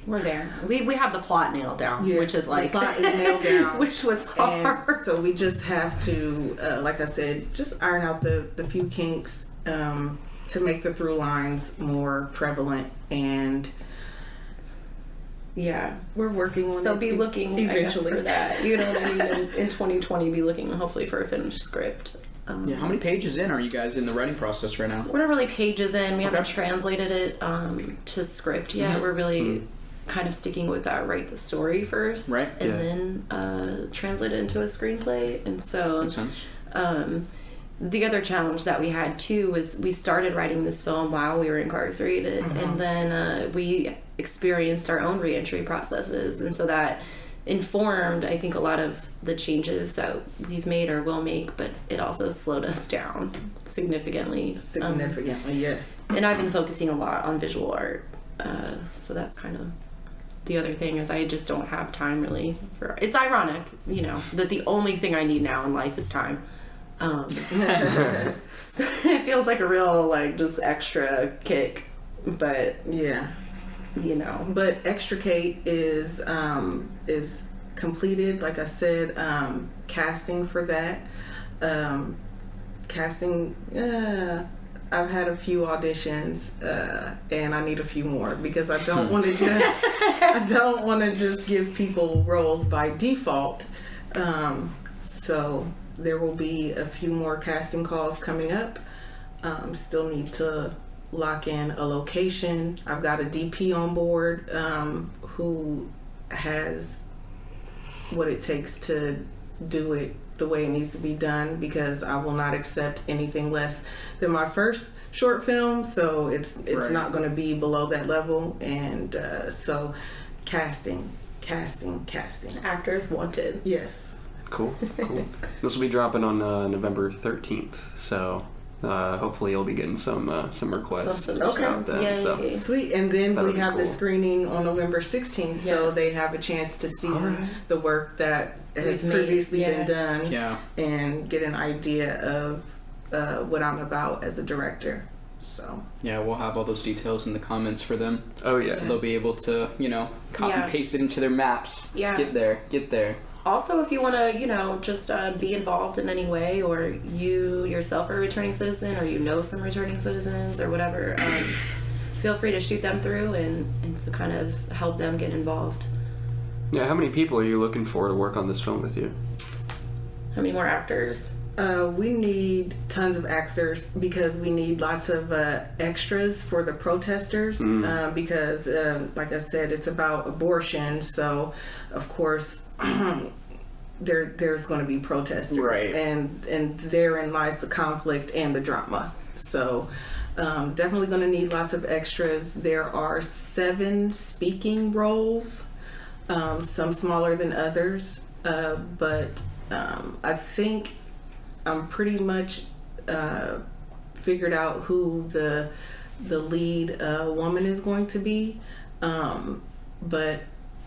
we're there. We have the plot nailed down, which is like the plot is nailed down, which was hard. And so we just have to, like I said, just iron out the few kinks to make the through lines more prevalent. And we're working on it. So be looking eventually for that. You know what I mean? In 2020, be looking hopefully for a finished script. How many pages in are you guys in the writing process right now? We're not really pages in. We haven't translated it to script yet. We're really kind of sticking with that. Write the story first, and then translate it into a screenplay. And so, makes sense. The other challenge that we had too was we started writing this film while we were incarcerated, and then we experienced our own reentry processes, and so that informed, I think, a lot of the changes that we've made or will make, but it also slowed us down significantly. Yes. And I've been focusing a lot on visual art, so that's kind of the other thing, is I just don't have time really for. It's ironic, that the only thing I need now in life is time. So it feels like a real just extra kick, but but Extricate is completed. Like I said, casting for that, I've had a few auditions, and I need a few more because I don't want to just give people roles by default. So there will be a few more casting calls coming up. Still need to lock in a location. I've got a DP on board who has what it takes to do it the way it needs to be done, because I will not accept anything less than my first short film, so it's not going to be below that level. And so casting. Actors wanted. Yes. Cool. This will be dropping on November 13th, so hopefully you'll be getting some requests. Okay. Sweet. And then we have the screening on November 16th, so they have a chance to see the work that has previously been done, and get an idea of what I'm about as a director. So we'll have all those details in the comments for them. So they'll be able to copy paste it into their maps. Get there. Also, if you want to, just be involved in any way, or you yourself are a returning citizen, or some returning citizens or whatever, feel free to shoot them through and to kind of help them get involved. How many people are you looking for to work on this film with you? How many more actors? We need tons of actors, because we need lots of extras for the protesters, because like I said, it's about abortion, so of course there's going to be protesters, and therein lies the conflict and the drama. So definitely going to need lots of extras. There are 7 speaking roles, some smaller than others, but I think I'm pretty much figured out who the lead woman is going to be, but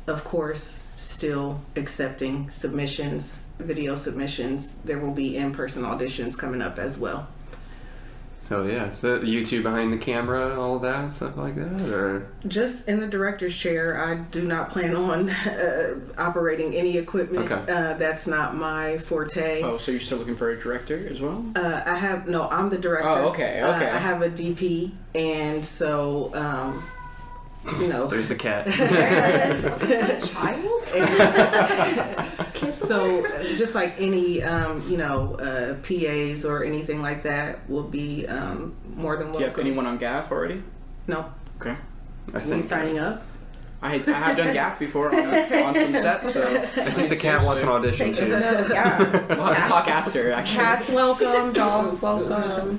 of course still accepting submissions, video submissions. There will be in-person auditions coming up as well. Oh yeah, so you two behind the camera, all that stuff like that, or just in the director's chair. I do not plan on operating any equipment. Okay. That's not my forte. Oh, so you're still looking for a director as well? I'm the director. Oh, okay. I have a DP, and so there's the cat. Is that a child? So just like any PAs or anything like that will be more than welcome. Do you have anyone on GAF already? No. Okay. I think signing up? I have done GAF before on some sets, so I think the cat wants an audition too. No, yeah. we'll have to talk after. Actually, Cats welcome, dogs welcome.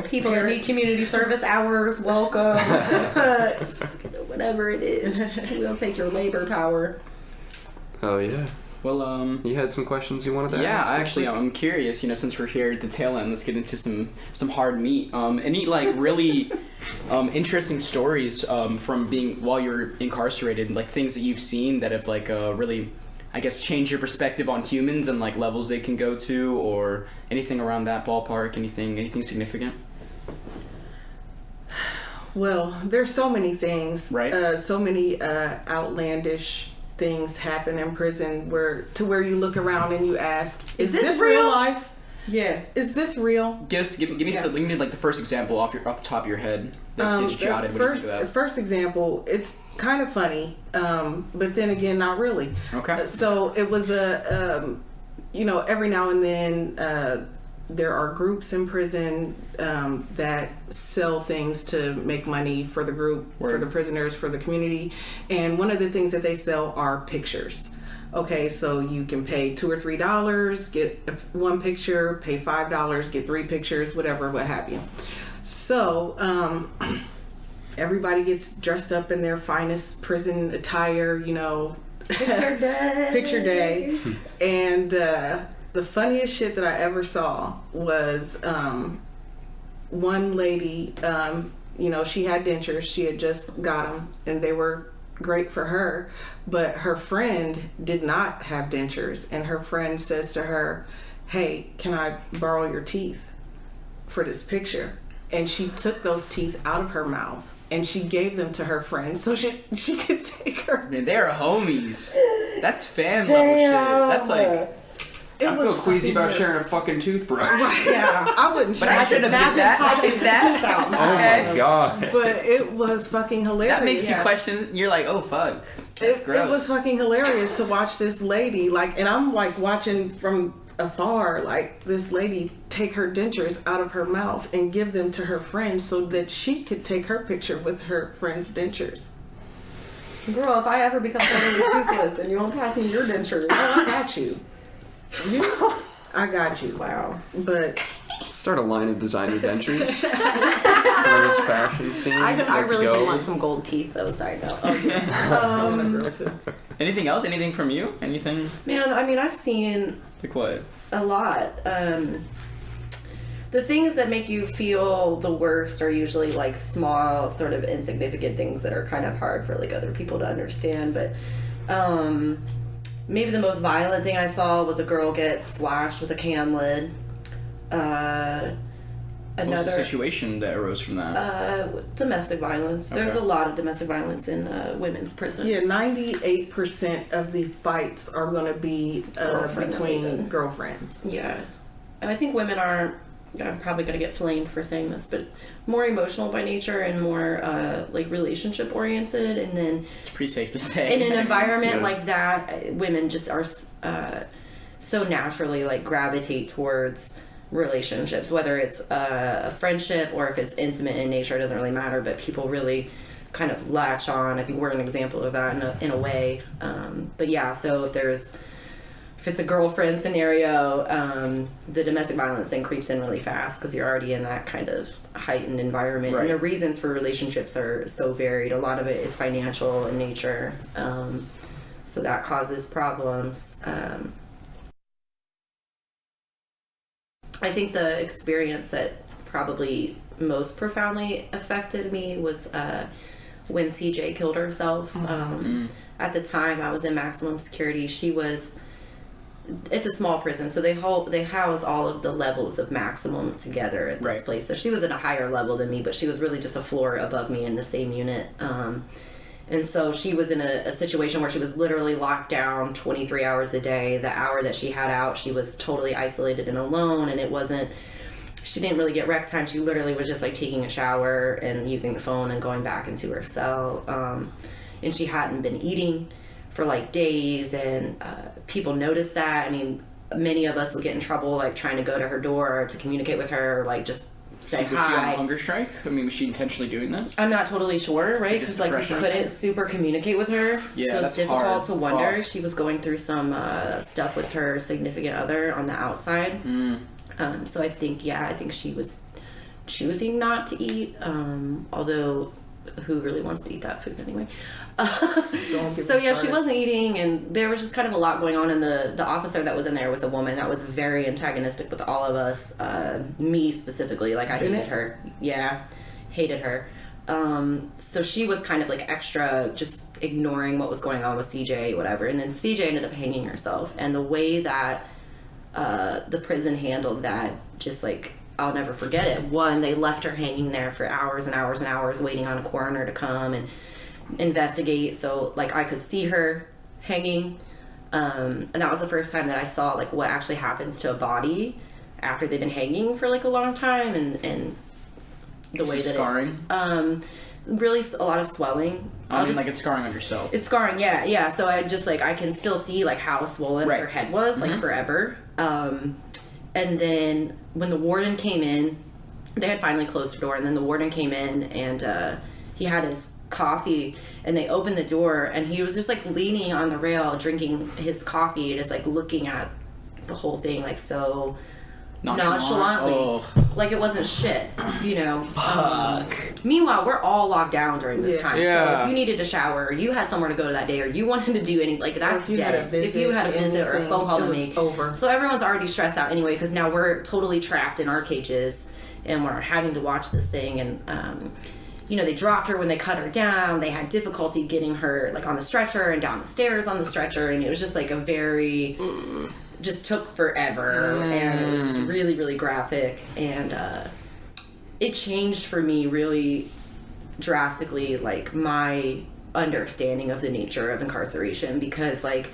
People that need community service hours welcome. Whatever it is, we'll take your labor power. Oh yeah. Well, you had some questions you wanted to ask? Yeah, actually, I'm curious. Since we're here at the tail end, let's get into some hard meat. Any really interesting stories from being while you're incarcerated, like things that you've seen that have really, I guess, changed your perspective on humans and like levels they can go to, or anything around that ballpark? Anything significant? Well, there's so many things, right? So many outlandish things happen in prison where you look around and you ask, is this real life? Yeah. Is this real? Give me like the first example off the top of your head that you jotted. First example, it's kind of funny, but then again, not really. Okay. So it was every now and then there are groups in prison that sell things to make money for the group, for the prisoners, for the community. And one of the things that they sell are pictures. Okay, so you can pay $2 or $3, get one picture, pay $5, get 3 pictures, whatever, what have you. So everybody gets dressed up in their finest prison attire, Picture day. Picture day. And the funniest shit that I ever saw was one lady, she had dentures. She had just got them, and they were great for her. But her friend did not have dentures, and her friend says to her, "Hey, can I borrow your teeth for this picture?" And she took those teeth out of her mouth, and she gave them to her friend so she could take her. Man, they're homies. That's fan level shit. That's like... I feel queasy about sharing a fucking toothbrush. Yeah, I wouldn't share. But I should have did that. I did that. Oh my god. But it was fucking hilarious. That makes you question. You're like, oh fuck. It was fucking hilarious to watch this lady, and I'm watching from afar, this lady take her dentures out of her mouth and give them to her friend so that she could take her picture with her friend's dentures. Girl, if I ever become totally toothless and you don't pass me your dentures, I got you. I got you. Wow. But start a line of designer dentures. For this fashion scene. I really do want some gold teeth, though. Side note. Anything else? Anything from you? Anything? Man, I mean, I've seen like what? A lot. The things that make you feel the worst are usually small, sort of insignificant things that are kind of hard for other people to understand. But maybe the most violent thing I saw was a girl get slashed with a can lid. What's the situation that arose from that? Domestic violence. Okay. There's a lot of domestic violence in women's prisons. Yeah, 98% of the fights are going to be between girlfriends. Yeah. And I think women are, I'm probably going to get flamed for saying this, but more emotional by nature and more relationship oriented. And then it's pretty safe to say. In an environment like that, women just are so naturally gravitate towards relationships, whether it's a friendship or if it's intimate in nature, it doesn't really matter, but people really kind of latch on. I think we're an example of that in a way. But yeah, so if it's a girlfriend scenario, the domestic violence thing creeps in really fast because you're already in that kind of heightened environment. Right. And the reasons for relationships are so varied. A lot of it is financial in nature. So that causes problems. I think the experience that probably most profoundly affected me was when CJ killed herself. At the time, I was in maximum security. It's a small prison, so they house all of the levels of maximum together at this place. So she was at a higher level than me, but she was really just a floor above me in the same unit. And so she was in a situation where she was literally locked down 23 hours a day. The hour that she had out, she was totally isolated and alone, and she didn't really get rec time. She literally was just like taking a shower and using the phone and going back into her cell. And she hadn't been eating for like days, and people noticed that. I mean, many of us would get in trouble like trying to go to her door to communicate with her, or like just say hi. Was she on a hunger strike? I mean, was she intentionally doing that? I'm not totally sure, right? Because like we couldn't super communicate with her, yeah, so it's difficult hard. to wonder. She was going through some stuff with her significant other on the outside. So I think she was choosing not to eat. Although, who really wants to eat that food anyway? So yeah, she wasn't eating, and there was just kind of a lot going on. And the officer that was in there was a woman that was very antagonistic with all of us, me specifically. Like I hated her. Yeah, hated her. So she was kind of like extra, just ignoring what was going on with CJ, whatever. And then CJ ended up hanging herself, and the way that the prison handled that, just like, I'll never forget it. One, they left her hanging there for hours and hours and hours, waiting on a coroner to come and investigate. So like I could see her hanging, and that was the first time that I saw like what actually happens to a body after they've been hanging for like a long time, and the way that scarring. Really a lot of swelling. Like it's scarring on yourself. It's scarring, yeah. So I just like, I can still see like how swollen her head was, like forever. And then when the warden came in, they had finally closed the door, and then the warden came in, and he had his coffee, and they opened the door, and he was just like leaning on the rail drinking his coffee, just like looking at the whole thing like so nonchalantly, like it wasn't shit, you know. Meanwhile, we're all locked down during this time, so if you needed a shower, or you had somewhere to go that day, or you wanted to do anything, like that's dead. If you had a visit or a phone call to make, over. So everyone's already stressed out anyway, because now we're totally trapped in our cages, and we're having to watch this thing. And you know, they dropped her when they cut her down. They had difficulty getting her like on the stretcher and down the stairs on the stretcher, and it was just like a very just took forever, and it was really, really graphic, and it changed for me really drastically, like my understanding of the nature of incarceration, because like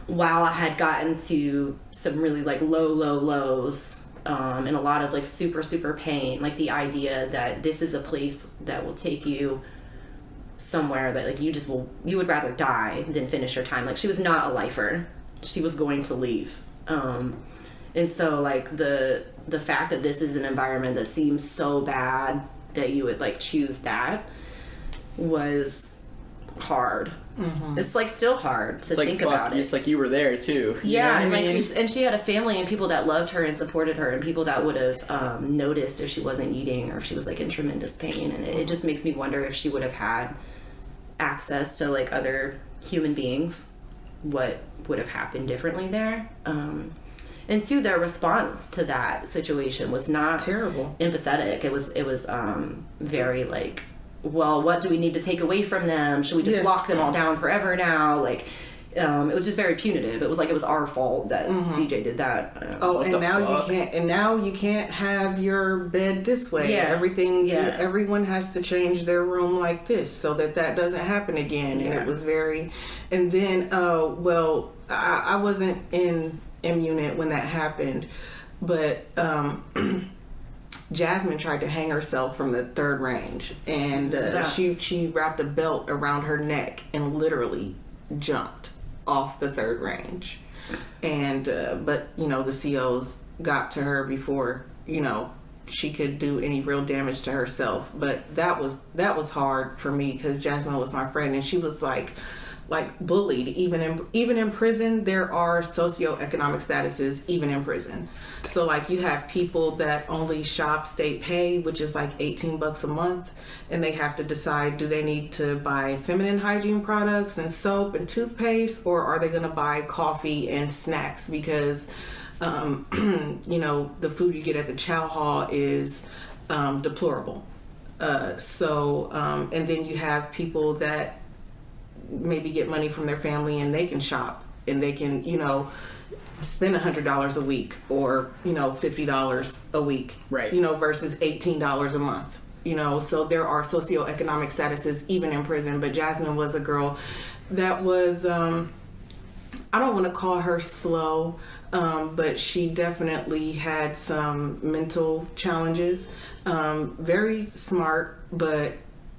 while I had gotten to some really like lows, and a lot of like super pain, like the idea that this is a place that will take you somewhere that like you would rather die than finish your time. Like she was not a lifer, she was going to leave. And so like the fact that this is an environment that seems so bad that you would like choose that was hard. It's like still hard to think about it. It's like you were there too. Yeah, and like, and she had a family and people that loved her and supported her, and people that would have noticed if she wasn't eating or if she was like in tremendous pain. And it just makes me wonder if she would have had access to like other human beings, what would have happened differently there. And two, their response to that situation was not terrible, empathetic. It was very like, well, what do we need to take away from them? Should we just lock them all down forever now? Like, it was just very punitive. It was like it was our fault that CJ did that. And now you can't have your bed this way. Everyone has to change their room like this so that doesn't happen again. And it was very, and then I wasn't in M Unit when that happened, but Jasmine tried to hang herself from the third range, and she wrapped a belt around her neck and literally jumped off the third range. And but you know, the COs got to her before, you know, she could do any real damage to herself. But that was hard for me, because Jasmine was my friend, and she was like bullied. Even in prison, there are socioeconomic statuses even in prison. So like you have people that only shop state pay, which is like $18 a month, and they have to decide, do they need to buy feminine hygiene products and soap and toothpaste, or are they going to buy coffee and snacks, because you know, the food you get at the chow hall is deplorable. And then you have people that maybe get money from their family and they can shop and they can, spend $100 a week or, $50 a week, right? Versus $18 a month. So there are socioeconomic statuses even in prison. But Jasmine was a girl that was, I don't want to call her slow, but she definitely had some mental challenges. Very smart, but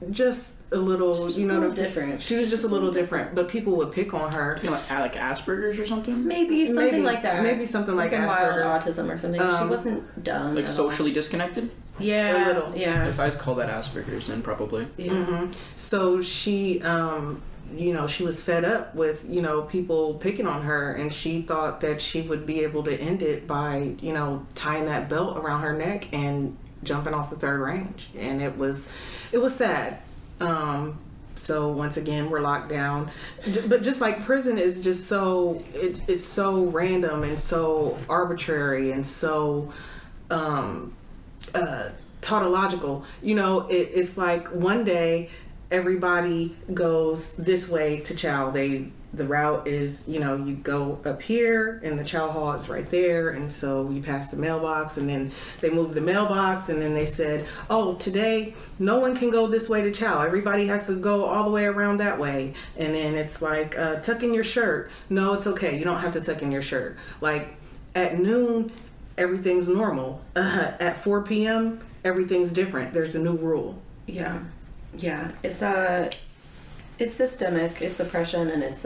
just a little, different. She was just a little different, but people would pick on her. Like Asperger's or something? Maybe something like that. Maybe something like Asperger's. Mild autism or something. She wasn't dumb. Like socially disconnected? Yeah. A little. Yeah. If I call that Asperger's, then probably. Yeah. Mm-hmm. So she, she was fed up with, people picking on her, and she thought that she would be able to end it by, tying that belt around her neck and jumping off the third range. And it was sad. So once again, we're locked down, but just like prison is just so, it's so random and so arbitrary and so, tautological, it's like one day everybody goes this way to chow. The route is, you go up here and the chow hall is right there. And so you pass the mailbox and then they moved the mailbox and then they said, oh, today no one can go this way to chow. Everybody has to go all the way around that way. And then it's like, tuck in your shirt. No, it's okay. You don't have to tuck in your shirt. Like at noon, everything's normal. At 4 p.m., everything's different. There's a new rule. Yeah. Yeah. It's systemic, it's oppression, and it's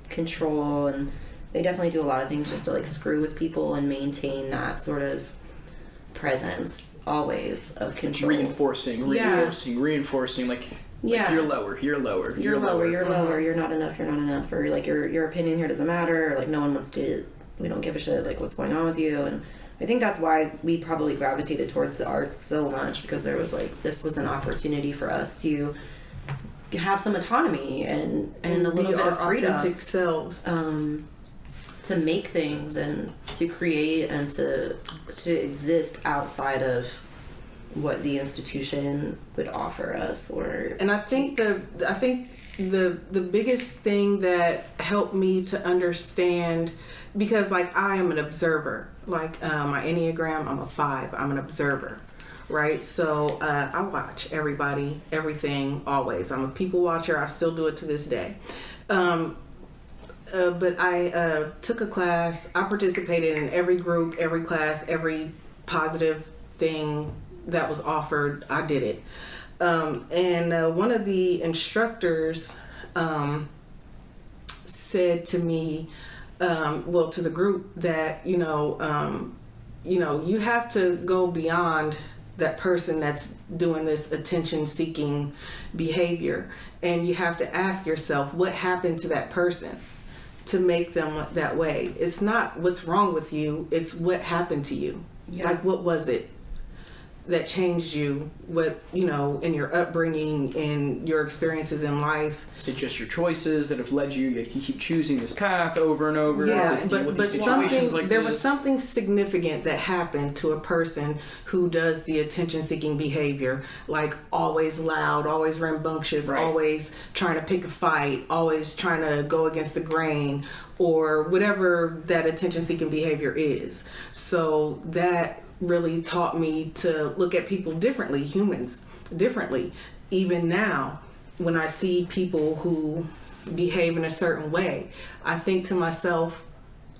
control, and they definitely do a lot of things just to like screw with people and maintain that sort of presence always of control. Reinforcing, like you're lower, you're not enough, or like your opinion here doesn't matter, or like no one wants to, we don't give a shit like what's going on with you. And I think that's why we probably gravitated towards the arts so much, because there was like, this was an opportunity for us to have some autonomy and a little bit of freedom, authentic selves, to make things and to create and to exist outside of what the institution would offer us. And I think the biggest thing that helped me to understand, because like I am an observer, like my Enneagram, I'm a 5, I'm an observer. Right, so I watch everybody, everything, always. I'm a people watcher. I still do it to this day. But I took a class. I participated in every group, every class, every positive thing that was offered. I did it. And one of the instructors said to me, to the group, that you have to go beyond that person that's doing this attention-seeking behavior, and you have to ask yourself what happened to that person to make them that way. It's not what's wrong with you, it's what happened to you. Yeah. Like, what was it that changed you, what, in your upbringing, in your experiences in life? Is it just your choices that have led you keep choosing this path over and over? Yeah, but there was something significant that happened to a person who does the attention-seeking behavior, like always loud, always rambunctious, right, always trying to pick a fight, always trying to go against the grain, or whatever that attention-seeking behavior is. So that really taught me to look at people differently, humans differently. Even now, when I see people who behave in a certain way, I think to myself,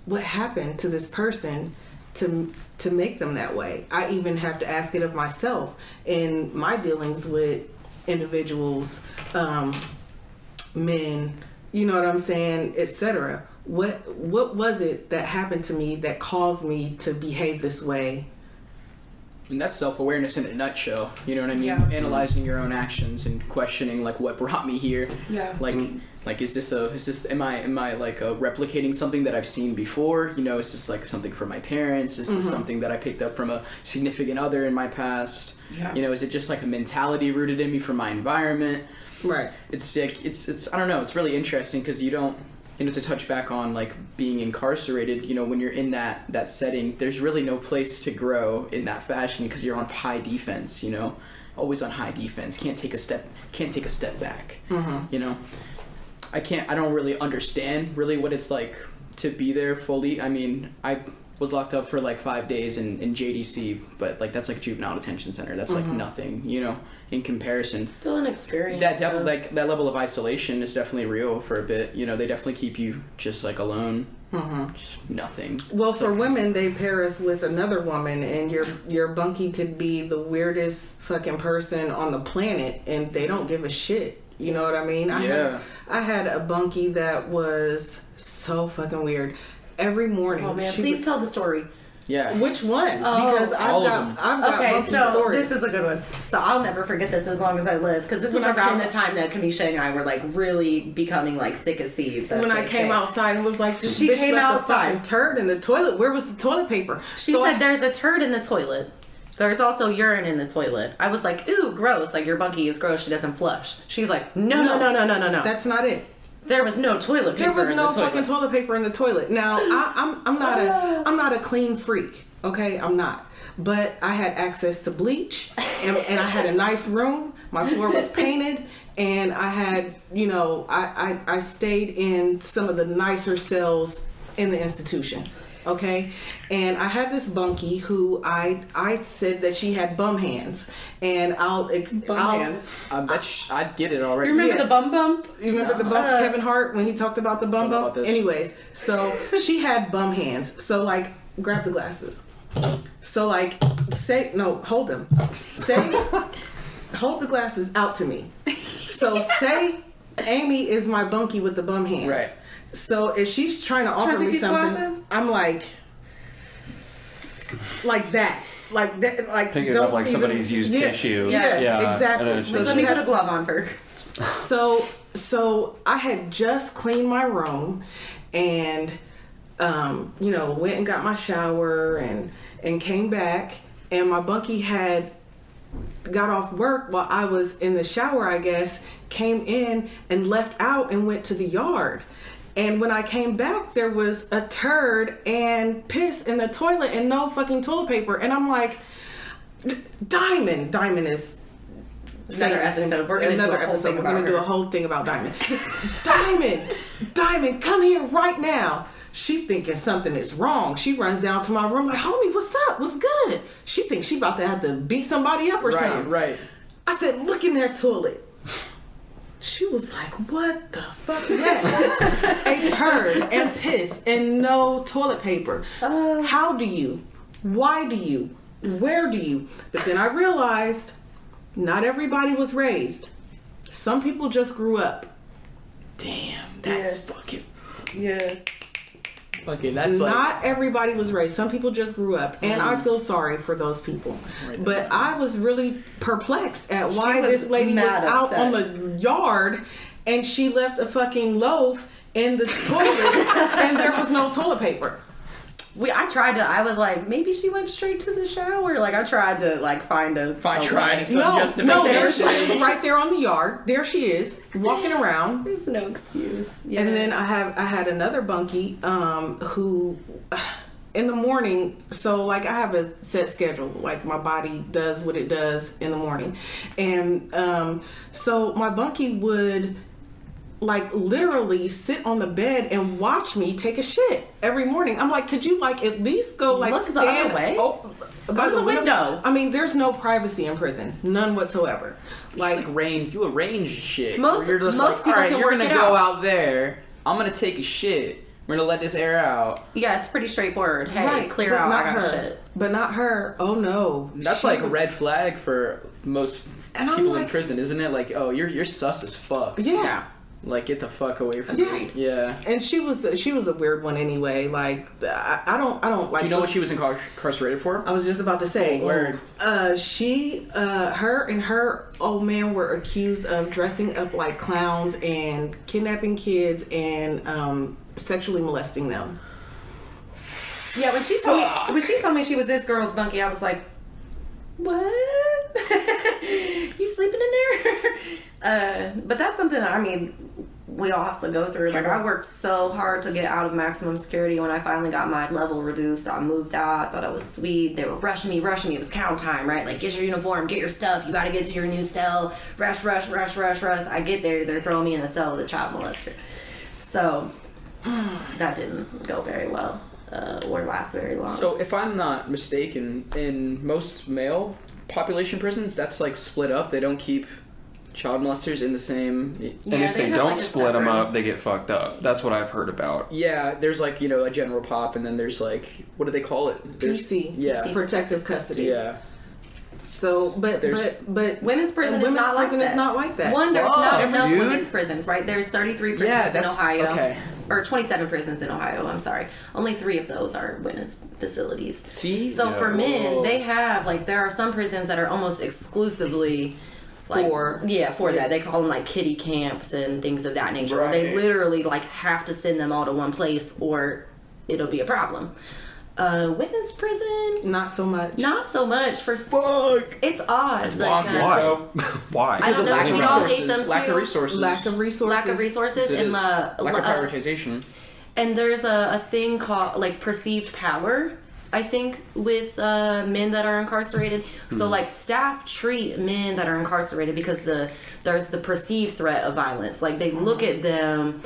what happened to this person to make them that way? I even have to ask it of myself in my dealings with individuals, men, you know what I'm saying, etc. What was it that happened to me that caused me to behave this way? And that's self-awareness in a nutshell. You know what I mean? Yeah. Analyzing your own actions and questioning like what brought me here. Yeah. Like am I like replicating something that I've seen before? Is this like something from my parents? Is this something that I picked up from a significant other in my past? Yeah. Is it just like a mentality rooted in me from my environment? Right. It's like it's I don't know. It's really interesting because you don't. To touch back on like being incarcerated, when you're in that setting, there's really no place to grow in that fashion because you're on high defense, always on high defense, can't take a step back. You know, I don't really understand really what it's like to be there fully. I mean, I was locked up for like 5 days in JDC, but like that's like a juvenile detention center. That's like nothing, you know, in comparison. Still an experience. That level of isolation is definitely real for a bit. You know, they definitely keep you just like alone. Just nothing. Well, for women, they pair us with another woman, and your bunkie could be the weirdest fucking person on the planet, and they don't give a shit. You know what I mean? I had a bunkie that was so fucking weird. Every morning. Oh man, please tell the story. Yeah. Which one? Because I've got bunkie stories. This is a good one. So I'll never forget this as long as I live, because this was around the time that Kamisha and I were like really becoming like thick as thieves. When I came outside and was like, this she bitch came left outside. a fucking turd in the toilet. Where was the toilet paper? She said there's a turd in the toilet. There's also urine in the toilet. I was like, ooh, gross. Like, your bunkie is gross. She doesn't flush. She's like, no. That's not it. There was no toilet paper. There was no fucking toilet paper in the toilet. Now, I'm not a clean freak. Okay, I'm not. But I had access to bleach, and I had a nice room. My floor was painted, and I had, you know, I stayed in some of the nicer cells in the institution. Okay, and I had this bunkie who I said that she had bum hands, and hands. I'd get it already. You remember the bum bump? You remember the bump? Kevin Hart when he talked about the bum bump. Anyways, so she had bum hands. So like, grab the glasses. So like, hold them. Hold the glasses out to me. So say Aimee is my bunkie with the bum hands. Right. So if she's trying to offer me something, glasses? I'm like that. Like picking it up like somebody's used tissue. Yes, exactly. So let me put a glove on first. So I had just cleaned my room, and you know, went and got my shower and came back, and my bunkie had got off work while I was in the shower, I guess, came in and left out and went to the yard. And when I came back, there was a turd and piss in the toilet and no fucking toilet paper. And I'm like, Diamond is another episode. We're going to do a whole thing about Diamond. Diamond, come here right now. She thinking something is wrong. She runs down to my room like, homie, what's up? What's good? She thinks she about to have to beat somebody up or something. Right. I said, look in that toilet. She was like, what the fuck is that? A turd and piss and no toilet paper. How do you? Why do you? Where do you? But then I realized not everybody was raised. Some people just grew up. Damn, that's fucking... Yeah. Okay, that's not everybody was raised. Some people just grew up, and I feel sorry for those people. But I was really perplexed at why this lady was out on the yard, and she left a fucking loaf in the toilet, and there was no toilet paper. I was like, maybe she went straight to the shower. Like, I tried to like find some justification. No, there's right there on the yard. There she is, walking around. There's no excuse. Yeah. And then I had another bunkie who in the morning, so like I have a set schedule, like my body does what it does in the morning. And so my bunkie would like literally sit on the bed and watch me take a shit every morning. I'm like, could you like at least go like look the other way? Go to the window. I mean, there's no privacy in prison, none whatsoever. Like you arrange shit. Most people can you're gonna go out there. I'm gonna take a shit. We're gonna let this air out. Yeah, it's pretty straightforward. Hey, clear out. I got shit. But not her. Oh no. That's like a red flag for most people in prison, isn't it? Like, oh, you're sus as fuck. Yeah. Like, get the fuck away from me. Yeah. And she was a weird one anyway. Like, I don't like. Do you know what she was incarcerated for? I was just about to say. Oh, word. Her and her old man were accused of dressing up like clowns and kidnapping kids and sexually molesting them. Yeah, when she told me she was this girl's bunkie, I was like, what? You sleeping in there? But that's something, I mean, we all have to go through. Like, I worked so hard to get out of maximum security. When I finally got my level reduced, I moved out. I thought I was sweet. They were rushing me. It was count time, right? Like, get your uniform, get your stuff. You got to get to your new cell. Rush. I get there. They're throwing me in a cell with a child molester. So that didn't go very well or last very long. So if I'm not mistaken, in most male population prisons, that's like split up. They don't keep child molesters in the same. And if they don't split them up, they get fucked up. That's what I've heard about. Yeah, there's like, a general pop, and then there's like, what do they call it? PC. Yeah. PC. Protective custody. Yeah. So, but women's prison is not like that. Is not like that. One, there's not enough women's prisons, right? There's 33 prisons in Ohio. Okay. Or 27 prisons in Ohio, I'm sorry. Only 3 of those are women's facilities. See? So for men, they have, like, there are some prisons that are almost exclusively for that. They call them like kiddie camps and things of that nature. Right. They literally like have to send them all to one place or it'll be a problem. Women's prison, not so much. For fuck, it's odd. Why? I don't know. We all hate them too. Lack of resources, and lack of prioritization. And there's a thing called like perceived power, I think, with men that are incarcerated. So like staff treat men that are incarcerated because there's the perceived threat of violence. Like they look at them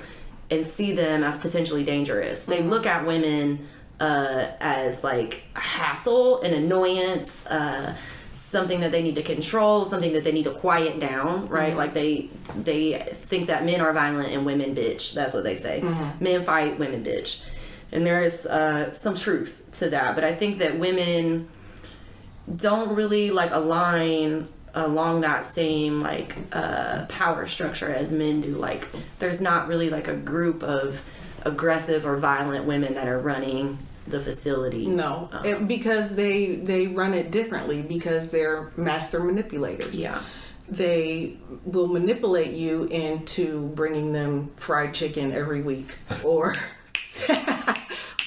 and see them as potentially dangerous. They look at women as like a hassle, an annoyance, something that they need to control, something that they need to quiet down, right? Like they think that men are violent and women bitch. That's what they say. Men fight, women bitch. And there is some truth to that. But I think that women don't really like align along that same like power structure as men do. Like there's not really like a group of aggressive or violent women that are running the facility. No, because they run it differently because they're master manipulators. Yeah. They will manipulate you into bringing them fried chicken every week or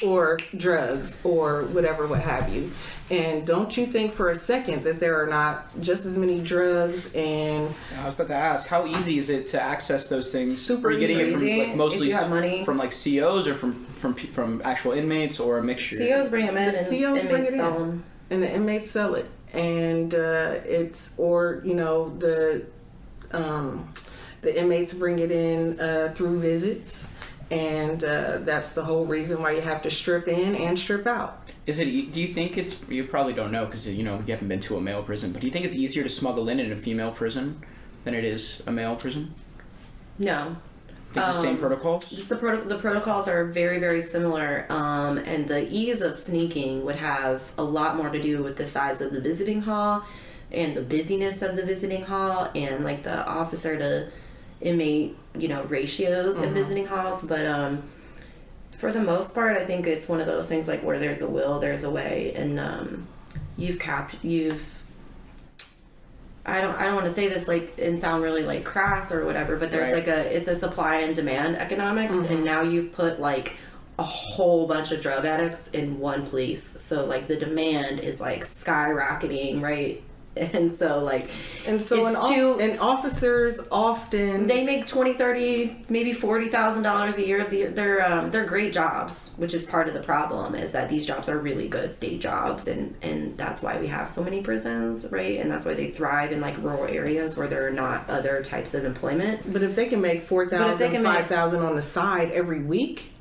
or drugs or whatever, what have you. And don't you think for a second that there are not just as many drugs and... I was about to ask, how easy is it to access those things? Super easy. Getting it from, like, mostly if you have money. From like COs or from actual inmates or a mixture? COs bring them in the and COs bring it sell in. them. And the inmates sell it. And it's, or, the inmates bring it in through visits. And that's the whole reason why you have to strip in and strip out. Is it? Do you think it's? You probably don't know because you haven't been to a male prison. But do you think it's easier to smuggle in a female prison than it is a male prison? No. Think the same protocols? The protocols are very, very similar, and the ease of sneaking would have a lot more to do with the size of the visiting hall and the busyness of the visiting hall and like the officer to inmate ratios in visiting halls. But for the most part, I think it's one of those things like where there's a will, there's a way, and I don't want to say this like and sound really like crass or whatever, but there's it's a supply and demand economics, and now you've put like a whole bunch of drug addicts in one place, so like the demand is like skyrocketing, right? And so and officers often they make $20,000, $30,000, maybe $40,000 a year. They're great jobs, which is part of the problem is that these jobs are really good state jobs, and that's why we have so many prisons, right? And that's why they thrive in like rural areas where there are not other types of employment. But if they can make $4,000, $5,000 on the side every week,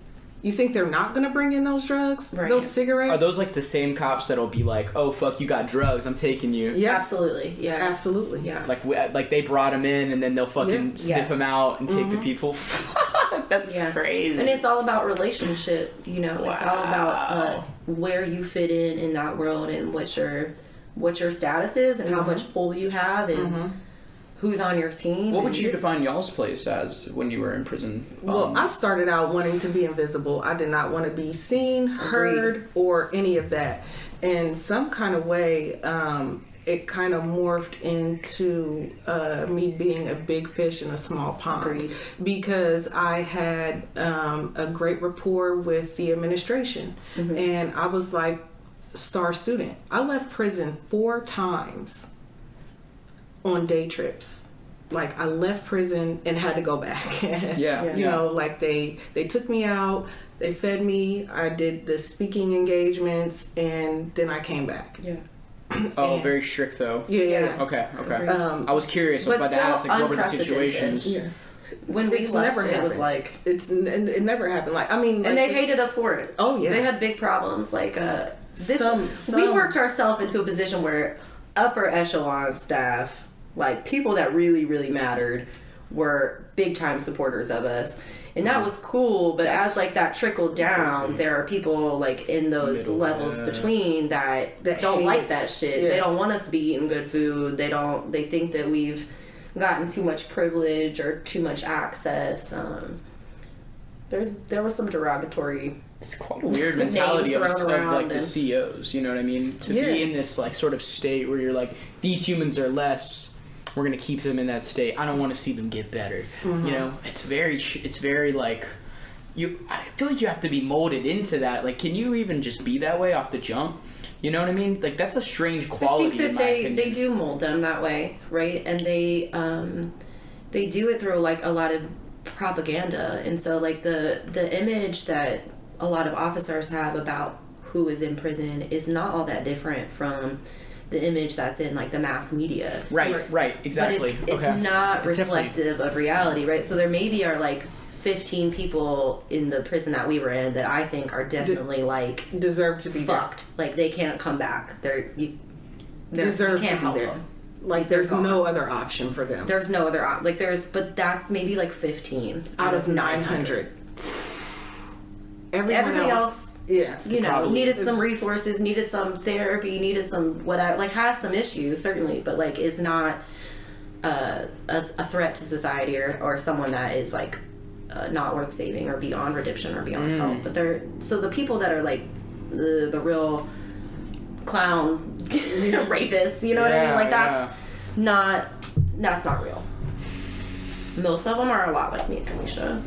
you think they're not going to bring in those drugs? Right. Those cigarettes? Are those like the same cops that'll be like, oh, fuck, you got drugs, I'm taking you? Yes. Absolutely. Yeah. Absolutely. Yeah. Like they brought him in and then they'll fucking sniff him out and take the people. That's crazy. And it's all about relationship, Wow. It's all about where you fit in that world and what your status is and how much pull you have and who's on your team. What would you define y'all's place as when you were in prison? Well, I started out wanting to be invisible. I did not want to be seen, heard, or any of that. In some kind of way, it kind of morphed into me being a big fish in a small pond. Agreed. Because I had a great rapport with the administration. And I was like, star student. I left prison 4 times on day trips. Like, I left prison and had to go back. You know, like they took me out, they fed me, I did the speaking engagements, and then I came back. Oh, very strict though. Yeah. Okay. I was curious. I was about to ask, like, what were the situations? When we left, it was like it never happened. Like, I mean, like, and they hated us for it. Oh yeah, they had big problems. Like we worked ourselves into a position where upper echelon staff, like people that really, really mattered, were big time supporters of us. And that was cool, but as like that trickled down, there are people like in those levels between that don't like that shit. They don't want us to be eating good food. They think that we've gotten too much privilege or too much access. There was some derogatory. It's quite a weird mentality of like the CEOs. You know what I mean? To be in this like sort of state where you're like, these humans are less. We're gonna keep them in that state. I don't want to see them get better. You know, it's very like I feel like you have to be molded into that. Like, can you even just be that way off the jump? You know what I mean? Like, that's a strange quality. I think that they do mold them that way, right? And they do it through like a lot of propaganda, and so like the image that a lot of officers have about who is in prison is not all that different from the image that's in like the mass media. Right, exactly. But it's not reflective of reality, right? So there maybe are like 15 people in the prison that we were in that I think are definitely like deserve to be fucked. There. Like they can't come back. You deserve can't to be there. Them. Like there's no other option for them. There's no other but that's maybe like 15 out of 900. Everybody else yeah, you know, needed some resources, needed some therapy, needed some whatever, like has some issues certainly, but like is not a threat to society or someone that is like not worth saving or beyond redemption or beyond help. But so the people that are like the real clown rapists, you know what I mean? Like that's not real. Most of them are a lot like me and Kamisha.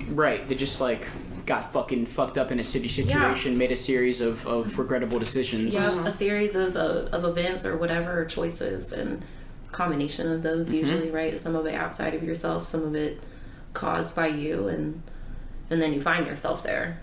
Right, they just like got fucking fucked up in a city situation, made a series of regrettable decisions. A series of events or whatever, choices, and combination of those usually, right? Some of it outside of yourself, some of it caused by you, and then you find yourself there.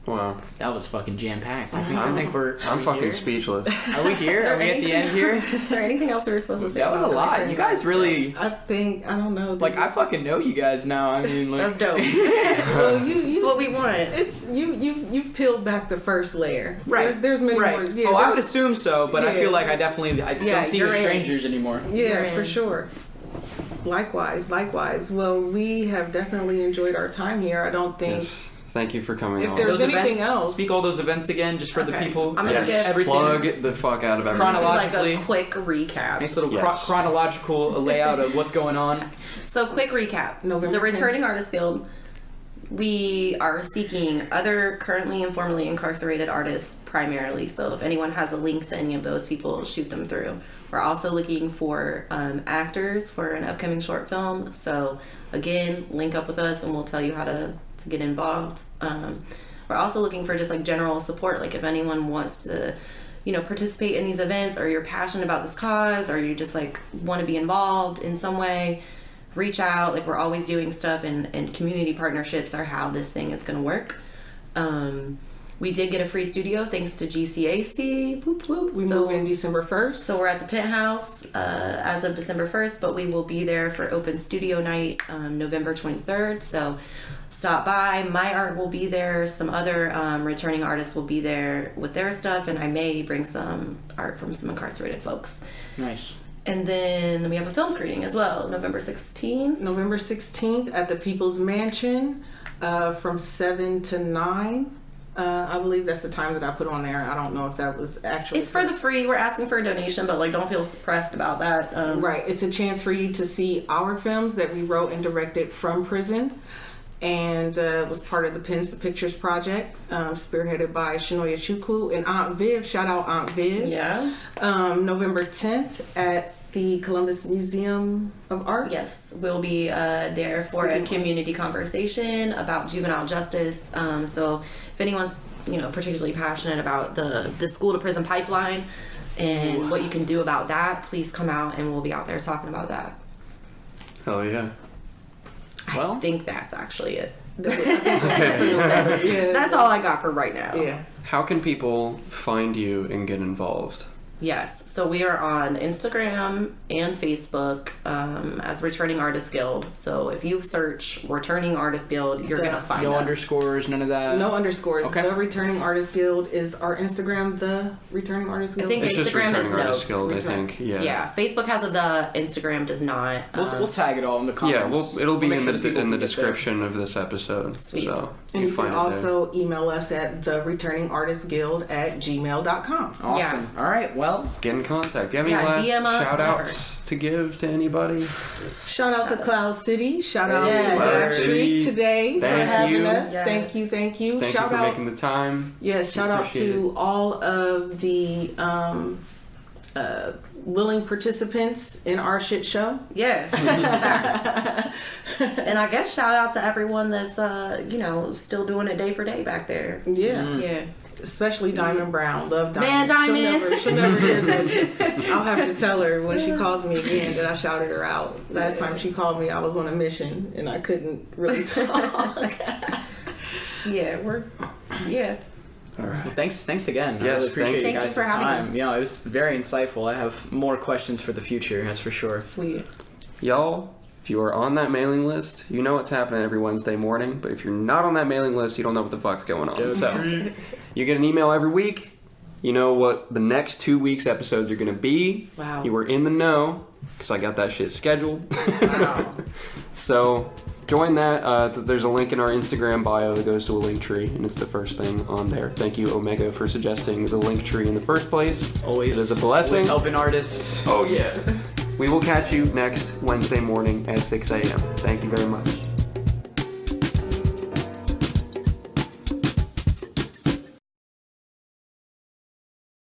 Wow. That was fucking jam-packed. I think I'm fucking here? Speechless. Are we here? Are we at the end here? Is there anything else we were supposed to say? That was a lot. You guys really... I don't know. Like, I fucking know you guys now. I mean, like... That's dope. Well, it's what we want. It's you've peeled back the first layer. Right. There's many more. Yeah, I would assume so, but I feel like I don't see you as strangers anymore. Yeah, for sure. Likewise. Well, we have definitely enjoyed our time here. I don't think... Yes. Thank you for coming on. If there's anything else... Speak all those events again, just for the people. I'm going to get everything. Plug the fuck out of everything. Chronologically. Like a quick recap. Nice little chronological layout of what's going on. So, quick recap. November the Returning Artists Guild. We are seeking other currently and formerly incarcerated artists primarily. So, if anyone has a link to any of those people, shoot them through. We're also looking for actors for an upcoming short film. So, again, link up with us and we'll tell you how to get involved. We're also looking for just like general support. Like if anyone wants to, participate in these events, or you're passionate about this cause, or you just like want to be involved in some way, reach out. Like we're always doing stuff, and community partnerships are how this thing is going to work. We did get a free studio thanks to GCAC. Whoop, whoop. We move in December 1st. So we're at the Penthouse as of December 1st, but we will be there for open studio night November 23rd. So stop by. My art will be there. Some other returning artists will be there with their stuff, and I may bring some art from some incarcerated folks. Nice. And then we have a film screening as well, November 16th. November 16th at the People's Mansion from 7 to 9. I believe that's the time that I put on there. I don't know if that was actually... It's for the free. We're asking for a donation, but like don't feel pressed about that. Right. It's a chance for you to see our films that we wrote and directed from prison. And it was part of the Pens to Pictures project, spearheaded by Shinoya Chukwu and Aunt Viv. Shout out Aunt Viv. Yeah. November 10th at the Columbus Museum of Art. Yes, we'll be there for a community conversation about juvenile justice. So if anyone's particularly passionate about the school to prison pipeline and what you can do about that, please come out and we'll be out there talking about that. Hell yeah. I think that's actually it. That's all I got for right now. Yeah. How can people find you and get involved? Yes, so we are on Instagram and Facebook as Returning Artists Guild. So if you search Returning Artists Guild, you're going to find us. No underscores, none of that? No underscores. Okay. The Returning Artists Guild is our Instagram, the Returning Artists Guild? I think it's Instagram just is Returning Artists no. Guild, I think. Yeah, Facebook has the Instagram does not. We'll tag it all in the comments. Yeah, it'll be We'll in make sure that the people can description of this episode. Sweet. So And you find can it also email us at thereturningartistguild@gmail.com. Awesome. Yeah. All right, well. Get in contact. Do you have any Yeah, last DM us, shout outs to give to anybody? Shout out to Cloud City. Shout out to Cloud Black City. Street today for Thank having you. us. Yes. Thank you. Thank you shout for out, making the time. yes, shout out Appreciate to all of the willing participants in our shit show. Yeah, facts. And I guess shout out to everyone that's still doing it day for day back there. Yeah. Yeah. Especially Diamond Brown. Love Man, Diamond. Diamond. She'll never hear this. I'll have to tell her when she calls me again that I shouted her out. Last time she called me, I was on a mission and I couldn't really talk. Yeah, All right. Well, thanks again. I Yes, really appreciate you thank you guys' for having time. us. It was very insightful. I have more questions for the future, that's for sure. sweet. Y'all, if you are on that mailing list, you know what's happening every Wednesday morning. But if you're not on that mailing list, you don't know what the fuck's going on. So, you get an email every week. You know what the next 2 weeks' episodes are going to be. Wow. You were in the know because I got that shit scheduled. Wow. So, join that. There's a link in our Instagram bio that goes to a link tree, and it's the first thing on there. Thank you, Omega, for suggesting the link tree in the first place. Always. It is a blessing. Always helping artists. Oh, yeah. We will catch you next Wednesday morning at 6 a.m. Thank you very much.